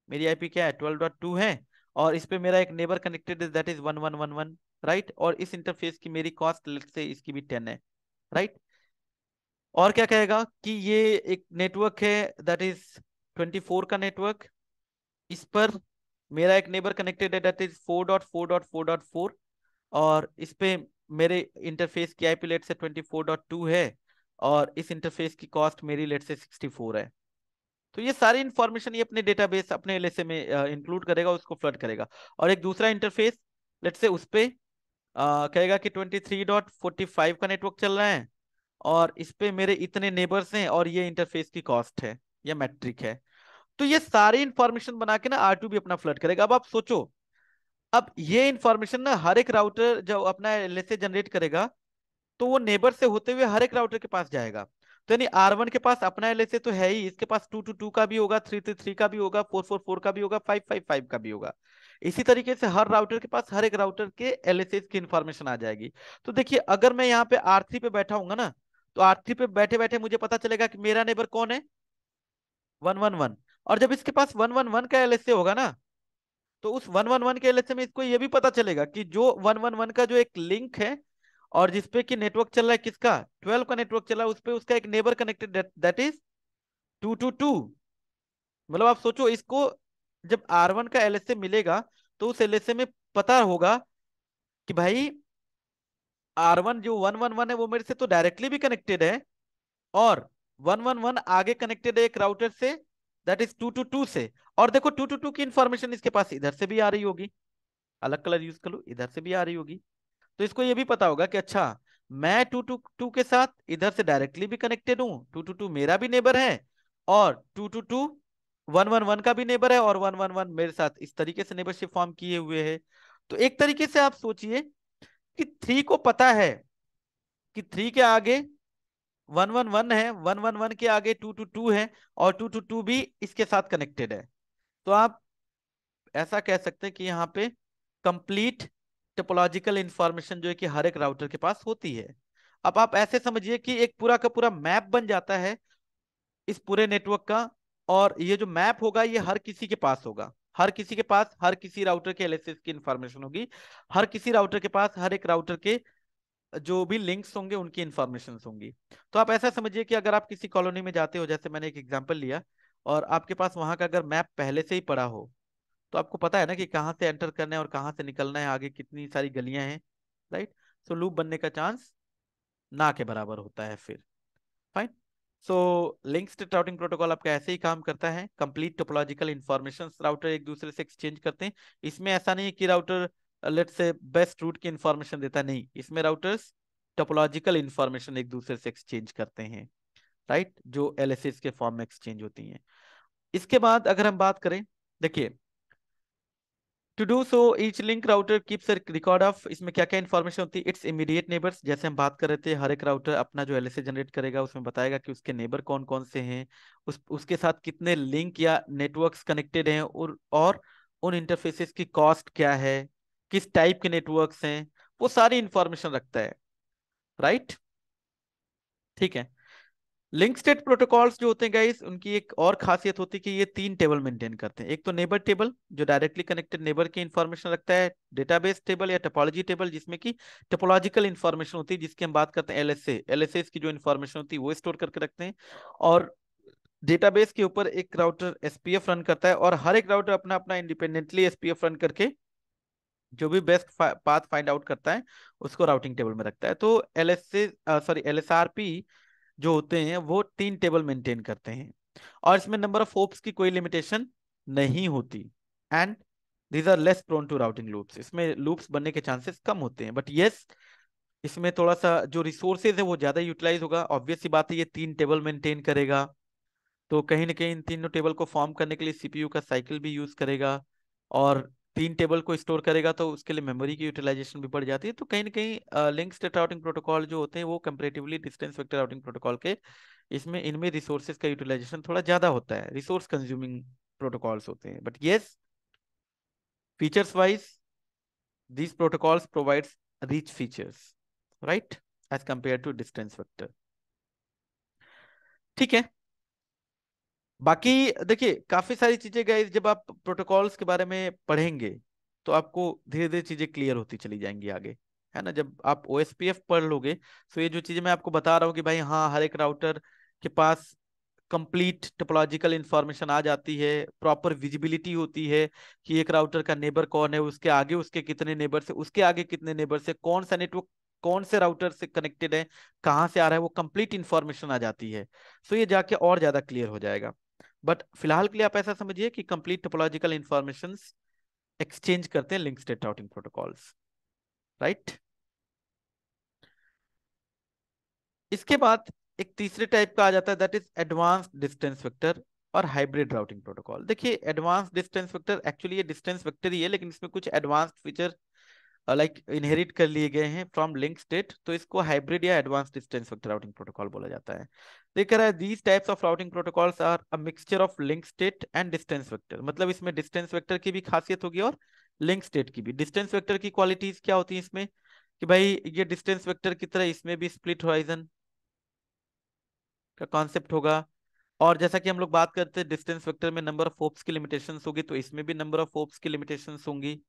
मेरी आईपी क्या है, 12.2 है, और इस पे मेरा एक नेबर कनेक्टेड है दैट इज 1111, राइट। और इस इंटरफेस की मेरी कॉस्ट लेट से इसकी भी 10 है, राइट। और क्या कहेगा कि ये एक नेटवर्क है दैट इज 24 का नेटवर्क, इस पर मेरा एक नेबर कनेक्टेड है दैट इज 4.4.4.4, और इस पे मेरे इंटरफेस की आईपी लेट से 24.2 है, और इस इंटरफेस की कॉस्ट मेरी लेट से 64 है। तो ये सारी इंफॉर्मेशन ये अपने डेटाबेस अपने एलएसए में इंक्लूड करेगा, उसको फ्लड करेगा। और एक दूसरा इंटरफेस लेट से उस पे कहेगा कि 23.45 का नेटवर्क चल रहा है, और इस पे मेरे इतने नेबर्स हैं और ये इंटरफेस की कॉस्ट है या मैट्रिक है। तो ये सारी इंफॉर्मेशन बना के ना R2 भी अपना फ्लड करेगा। अब आप सोचो, अब ये इंफॉर्मेशन ना हर एक राउटर जब अपना एलएसए जनरेट करेगा, तो वो नेबर से होते हुए हर एक राउटर के पास जाएगा। तो यानी R1 के पास अपना एलएसए तो है ही, इसके पास 222 का भी होगा, 333 का भी होगा, 444 का भी होगा, 555 का भी होगा। इसी तरीके से हर राउटर के पास हर एक राउटर के एलएसए की इंफॉर्मेशन आ जाएगी। तो देखिए, अगर मैं यहाँ पे R3 पे बैठा हूंगा ना, तो R3 पे बैठे बैठे मुझे पता चलेगा कि मेरा नेबर कौन है, 111। और जब इसके पास 111 का एलएसए होगा ना, तो उस 111 के एलएसए में इसको ये भी पता चलेगा कि जो 111 का जो एक लिंक है और जिसपे कि नेटवर्क चल रहा है किसका, 12 का नेटवर्क चल रहा है, उस पे उसका एक नेबर कनेक्टेड दैट इज 222। मतलब आप सोचो इसको, जब R1 का एलएसए मिलेगा तो उस एलएसए में पता होगा कि भाई R1 जो 111 है वो मेरे से तो डायरेक्टली भी कनेक्टेड है, और 111 आगे कनेक्टेड है एक राउटर से, दैट इज 222 से, और देखो 222 की इंफॉर्मेशन इसके पास इधर से भी आ रही होगी, अलग कलर यूज कर लो, इधर से भी आ रही होगी। तो इसको ये भी पता होगा कि अच्छा मैं 222 के साथ इधर से डायरेक्टली भी कनेक्टेड हूँ, 222 मेरा भी नेबर है, और 222 111 का भी नेबर है, और 111 मेरे साथ इस तरीके से नेबरशिप फॉर्म किए हुए है। तो एक तरीके से आप सोचिए कि 3 को पता है कि 3 के आगे 111 है, 111 के आगे 222 है, और 222 भी इसके साथ कनेक्टेड है। तो आप ऐसा कह सकते हैं कि यहाँ पे कंप्लीट टोपोलॉजिकल इंफॉर्मेशन जो है कि हर एक राउटर के पास होती है। अब आप ऐसे समझिए कि एक पूरा का पूरा मैप बन जाता है इस पूरे नेटवर्क का, और ये जो मैप होगा ये हर किसी के पास होगा, हर किसी के पास हर किसी राउटर के एलएसएस की इंफॉर्मेशन होगी, हर किसी राउटर के पास हर एक राउटर के जो भी लिंक्स होंगे उनकी इंफॉर्मेशन होंगी। तो आप ऐसा समझिए कि अगर आप किसी कॉलोनी में जाते हो, जैसे मैंने एक एग्जांपल लिया, और आपके पास वहां का अगर मैप पहले से ही पड़ा हो, तो आपको पता है ना कि कहाँ से एंटर करना है और कहाँ से निकलना है, आगे कितनी सारी गलियां हैं, राइट। सो लूप बनने का चांस ना के बराबर होता है फिर। Fine. So link state routing protocol आपका ऐसे ही काम करता है, कंप्लीट टोपोलॉजिकल इंफॉर्मेशन राउटर एक दूसरे से एक्सचेंज करते हैं। इसमें ऐसा नहीं है कि राउटर लेट से बेस्ट रूट की इंफॉर्मेशन देता, नहीं, इसमें राउटर्स टोपोलॉजिकल इंफॉर्मेशन एक दूसरे से एक्सचेंज करते हैं, राइट, जो एलएसएस के फॉर्म में एक्सचेंज होती हैं। इसके बाद अगर हम बात करें, देखिए, to do so each link router keeps a record of, इसमें क्या क्या इन्फॉर्मेशन होती है, इट्स इमीडिएट नेबर्स, जैसे हम बात कर रहे थे, हर एक राउटर अपना जो एलएसए जनरेट करेगा उसमें बताएगा कि उसके नेबर कौन कौन से हैं, उसके साथ कितने लिंक या नेटवर्क्स कनेक्टेड हैं, और उन इंटरफेसेस की कॉस्ट क्या है, किस टाइप के नेटवर्क्स हैं, वो सारी इंफॉर्मेशन रखता है, राइट। ठीक है। लिंक स्टेट प्रोटोकॉल्स जो होते हैं गाइस, उनकी एक और खासियत होती है कि ये 3 टेबल मेंटेन करते हैं। एक तो नेबर टेबल जो डायरेक्टली कनेक्टेड नेबर की इंफॉर्मेशन रखता है, डेटाबेस टेबल या टोपोलॉजी टेबल जिसमें की टोपोलॉजिकल इंफॉर्मेशन होती है, जिसकी हम बात करते हैं एलएसए, एलएसए की जो इंफॉर्मेशन होती है वो स्टोर करके रखते हैं। और डेटाबेस के ऊपर एक राउटर एसपीएफ रन करता है, और हर एक राउटर अपना अपना इंडिपेंडेंटली एसपीएफ रन करके जो भी बेस्ट पाथ फाइंड आउट करता है उसको राउटिंग टेबल में रखता है। तो एलएसए सॉरी एलएसआरपी जो होते हैं वो 3 टेबल मेंटेन करते हैं, और इसमें नंबर ऑफ होप्स की कोई लिमिटेशन नहीं होती, and these are less prone to routing loops, इसमें लूप्स बनने के चांसेस कम होते हैं। बट यस, इसमें थोड़ा सा जो रिसोर्सेज है वो ज्यादा यूटिलाइज होगा, ऑब्वियस सी बात है, ये 3 टेबल मेंटेन करेगा, तो कहीं ना कहीं इन तीनों टेबल को फॉर्म करने के लिए सीपीयू का साइकिल भी यूज करेगा, और 3 टेबल को स्टोर करेगा तो उसके लिए मेमोरी की यूटिलाइजेशन भी बढ़ जाती है। तो कहीं ना कहीं लिंक स्टेट राउटिंग प्रोटोकॉल जो होते हैं वो comparatively distance vector routing protocol के इसमें इनमें रिसोर्सेज का यूटिलाइजेशन थोड़ा ज्यादा होता है, रिसोर्स कंज्यूमिंग प्रोटोकॉल्स होते हैं। But yes, features wise these protocols provides rich features, right, as compared to distance vector। ठीक है। बाकी देखिए काफी सारी चीजें गाइस, जब आप प्रोटोकॉल्स के बारे में पढ़ेंगे तो आपको धीरे धीरे चीजें क्लियर होती चली जाएंगी आगे, है ना। जब आप ओएसपीएफ पढ़ लोगे तो ये जो चीजें मैं आपको बता रहा हूँ कि भाई हाँ, हर एक राउटर के पास कंप्लीट टोपोलॉजिकल इंफॉर्मेशन आ जाती है, प्रॉपर विजिबिलिटी होती है कि एक राउटर का नेबर कौन है, उसके आगे उसके कितने नेबर से, उसके आगे कितने नेबर से, कौन सा नेटवर्क कौन से राउटर से कनेक्टेड है, कहाँ से आ रहा है, वो कंप्लीट इंफॉर्मेशन आ जाती है। सो ये जाके और ज्यादा क्लियर हो जाएगा। बट फिलहाल के लिए आप ऐसा समझिए कि कंप्लीट टोपोलॉजिकल इंफॉर्मेशन एक्सचेंज करते हैं link state routing protocols, right. इसके बाद एक तीसरे टाइप का आ जाता है, that is advanced distance vector और हाइब्रिड राउटिंग प्रोटोकॉल। देखिए एडवांस डिस्टेंस वेक्टर एक्चुअली ये डिस्टेंस वेक्टर ही है, लेकिन इसमें कुछ एडवांस्ड फीचर लाइक इनहेरिट कर लिए गए हैं फ्रॉम लिंक स्टेट, तो इसको हाइब्रिड या advance distance vector routing protocol बोला जाता है। देख रहा है, these types of routing protocols are a mixture of link state and distance vector, मतलब इसमें डिस्टेंस वेक्टर की भी खासियत होगी और लिंक स्टेट की भी। डिस्टेंस वेक्टर की क्वालिटीज क्या होती है इसमें, कि भाई ये डिस्टेंस वेक्टर की तरह इसमें भी स्प्लिट होराइजन का कॉन्सेप्ट होगा, और जैसा कि हम लोग बात करते हैं डिस्टेंस वेक्टर में नंबर ऑफ होप्स की लिमिटेशंस होगी, तो इसमें भी नंबर ऑफ होप्स की लिमिटेशंस होंगी,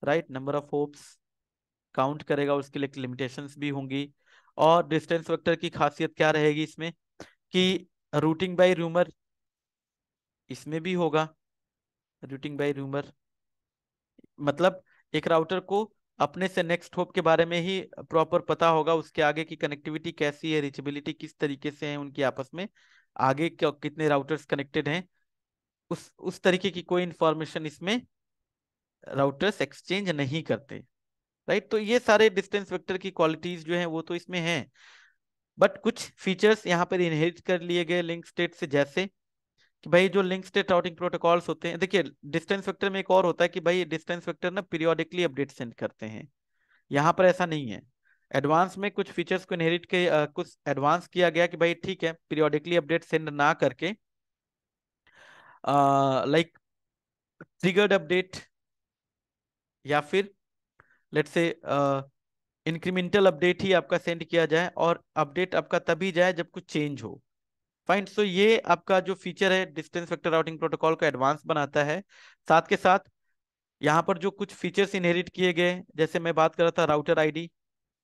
right, number of hopes count करेगा उसके लिए लिमिटेशंस भी होंगी। और डिस्टेंस वेक्टर की खासियत क्या रहेगी इसमें, कि रूटिंग बाय रूमर इसमें भी होगा, रूटिंग बाय रूमर मतलब एक राउटर को अपने से नेक्स्ट होप के बारे में ही प्रॉपर पता होगा, उसके आगे की कनेक्टिविटी कैसी है, रीचेबिलिटी किस तरीके से है उनकी आपस में, आगे कितने राउटर्स कनेक्टेड हैं, उस तरीके की कोई इंफॉर्मेशन इसमें राउटर्स एक्सचेंज नहीं करते। राइट, तो ये सारे डिस्टेंस वेक्टर की क्वालिटीज जो हैं वो तो इसमें हैं, बट कुछ फीचर्स यहाँ पर इनहेरिट कर लिए गए लिंक स्टेट से, जैसे कि भाई जो लिंक स्टेट राउटिंग प्रोटोकॉल्स होते हैं, देखिए डिस्टेंस वेक्टर में एक और होता है कि भाई डिस्टेंस वेक्टर ना पीरियोडिकली अपडेट सेंड करते हैं, यहाँ पर ऐसा नहीं है। एडवांस में कुछ फीचर्स को इनहेरिट के कुछ एडवांस किया गया कि भाई ठीक है, पीरियोडिकली अपडेट सेंड ना करके लाइक ट्रिगर्ड अपडेट या फिर लेट्स से इंक्रीमेंटल अपडेट ही आपका सेंड किया जाए, और अपडेट आपका तभी जाए जब कुछ चेंज हो। फाइन, सो ये आपका जो फीचर है डिस्टेंस वेक्टर राउटिंग प्रोटोकॉल को एडवांस बनाता है। साथ के साथ यहाँ पर जो कुछ फीचर्स इनहेरिट किए गए, जैसे मैं बात कर रहा था राउटर आईडी,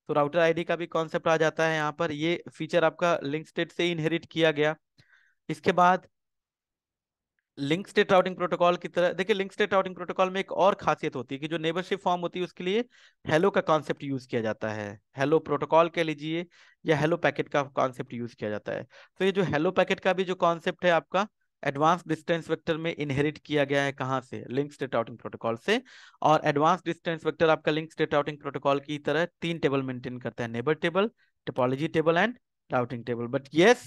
तो राउटर आईडी का भी कॉन्सेप्ट आ जाता है यहाँ पर, ये फीचर आपका लिंक स्टेट से इनहेरिट किया गया। इसके बाद लिंक स्टेट राउटिंग प्रोटोकॉल की तरह, देखिए लिंक स्टेट राउटिंग प्रोटोकॉल में एक और खासियत होती है कि जो नेबरशिप फॉर्म होती है उसके लिए हेलो का कॉन्सेप्ट यूज किया जाता है, हेलो प्रोटोकॉल कह लीजिए या हेलो पैकेट का कॉन्सेप्ट यूज किया जाता है। तो ये जो हेलो पैकेट का भी जो कॉन्सेप्ट है आपका एडवांस डिस्टेंस वेक्टर में इनहेरिट किया गया है, कहाँ से, लिंक स्टेट राउटिंग प्रोटोकॉल से। और एडवांस डिस्टेंस वेक्टर आपका लिंक स्टेट राउटिंग प्रोटोकॉल की तरह 3 टेबल मेंटेन करता है, neighbour table, topology table and routing table. But yes,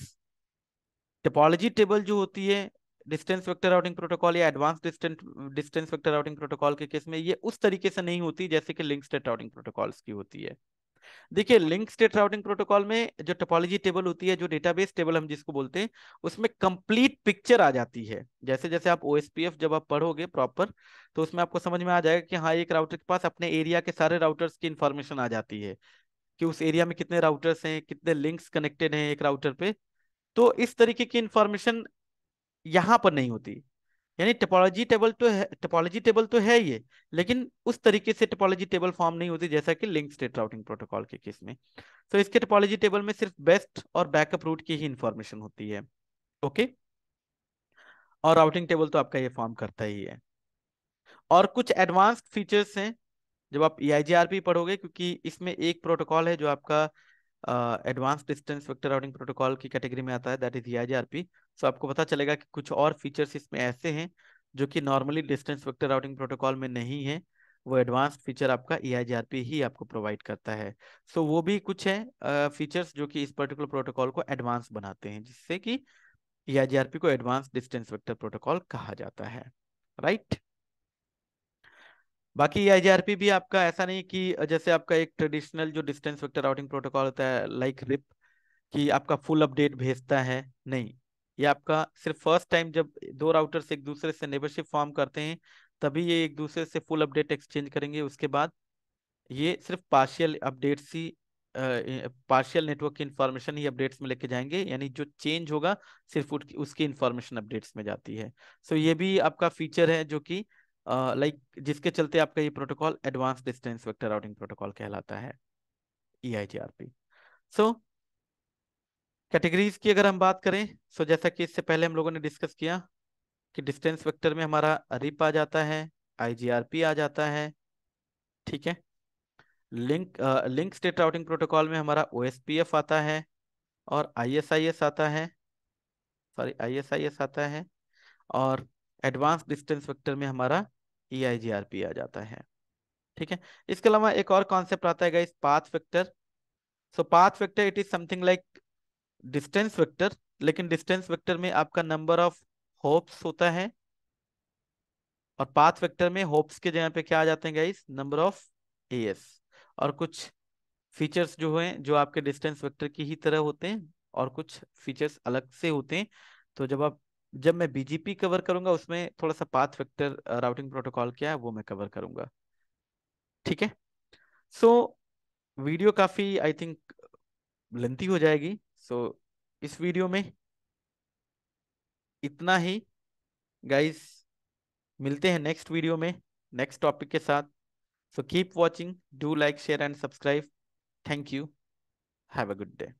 topology table जो होती है डिस्टेंस वेक्टर राउटिंग प्रोटोकॉल या advance distance vector routing protocol के केस में ये उस तरीके से नहीं होती जैसे कि लिंक स्टेट राउटिंग प्रोटोकॉल्स की होती है। देखिए लिंक स्टेट राउटिंग प्रोटोकॉल में जो टोपोलॉजी टेबल होती है, जो डेटाबेस टेबल हम जिसको बोलते हैं, उसमें कंप्लीट पिक्चर आ जाती है। जैसे जैसे आप ओएसपीएफ जब आप पढ़ोगे प्रॉपर, तो उसमें आपको समझ में आ जाएगा कि हाँ एक राउटर के पास अपने एरिया के सारे राउटर्स की इंफॉर्मेशन आ जाती है, कि उस एरिया में कितने राउटर्स हैं, कितने लिंक्स कनेक्टेड हैं एक राउटर पे। तो इस तरीके की इंफॉर्मेशन यहाँ पर नहीं होती। यानी टोपोलॉजी टेबल तो है ये, लेकिन उस तरीके से टोपोलॉजी टेबल फॉर्म नहीं होती जैसा कि लिंक स्टेट राउटिंग प्रोटोकॉल के केस में। तो इसके टोपोलॉजी टेबल में सिर्फ बेस्ट और बैकअप रूट की ही इंफॉर्मेशन होती है। ओके, और राउटिंग टेबल तो आपका ये फॉर्म करता ही है। और कुछ एडवांस्ड फीचर्स हैं जब आप EIGRP पढ़ोगे, क्योंकि इसमें एक प्रोटोकॉल है जो आपका advance distance vector routing protocol की कैटेगरी में आता है, दैट इज EIGRP। सो आपको पता चलेगा कि कुछ और फीचर्स इसमें ऐसे हैं जो कि normally distance vector routing protocol में नहीं है, वो एडवांस फीचर आपका EIGRP ही आपको प्रोवाइड करता है। सो वो भी कुछ है फीचर्स जो कि इस पर्टिकुलर प्रोटोकॉल को एडवांस बनाते हैं, जिससे कि EIGRP को एडवांस डिस्टेंस वेक्टर प्रोटोकॉल कहा जाता है। राइट, बाकी EIGRP भी आपका ऐसा नहीं कि जैसे आपका एक ट्रेडिशनल जो डिस्टेंस वेक्टर राउटिंग प्रोटोकॉल होता है लाइक रिप, कि आपका फुल अपडेट भेजता है, नहीं। ये आपका सिर्फ फर्स्ट टाइम जब दो राउटर्स एक दूसरे से नेबरशिप फॉर्म करते हैं तभी ये एक दूसरे से फुल अपडेट एक्सचेंज करेंगे, उसके बाद ये सिर्फ पार्शियल अपडेट्स ही, पार्शियल नेटवर्क की इंफॉर्मेशन ही अपडेट्स में लेके जाएंगे, यानी जो चेंज होगा सिर्फ उसकी इंफॉर्मेशन अपडेट्स में जाती है। सो ये भी आपका फीचर है जो कि लाइक जिसके चलते आपका ये protocol advance distance vector routing protocol कहलाता है, EIGRP। सो कैटेगरीज की अगर हम बात करें, सो जैसा कि इससे पहले हम लोगों ने डिस्कस किया कि डिस्टेंस वेक्टर में हमारा रिप आ जाता है, IGRP आ जाता है, ठीक है। लिंक स्टेट राउटिंग प्रोटोकॉल में हमारा OSPF आता है और ISIS आता है, सॉरी ISIS आता है, और एडवांस डिस्टेंस वेक्टर में हमारा EIGRP आ जाता है, ठीक है। इसके अलावा एक और कॉन्सेप्ट आता है guys, path vector. So path vector it is something like distance vector, लेकिन डिस्टेंस वेक्टर में आपका नंबर ऑफ होप्स होता है, और पाथ वेक्टर में होप्स के जगह पे क्या आ जाते हैं गाइस, नंबर ऑफ एएस। और कुछ फीचर्स जो हैं जो आपके डिस्टेंस वेक्टर की ही तरह होते हैं, और कुछ फीचर्स अलग से होते हैं। तो जब मैं BGP कवर करूंगा उसमें थोड़ा सा पाथ वेक्टर राउटिंग प्रोटोकॉल क्या है वो मैं कवर करूंगा, ठीक है। सो वीडियो काफी आई थिंक लेंथी हो जाएगी, सो इस वीडियो में इतना ही गाइस। मिलते हैं नेक्स्ट वीडियो में नेक्स्ट टॉपिक के साथ। So keep watching, do like share and subscribe. Thank you, have a good day.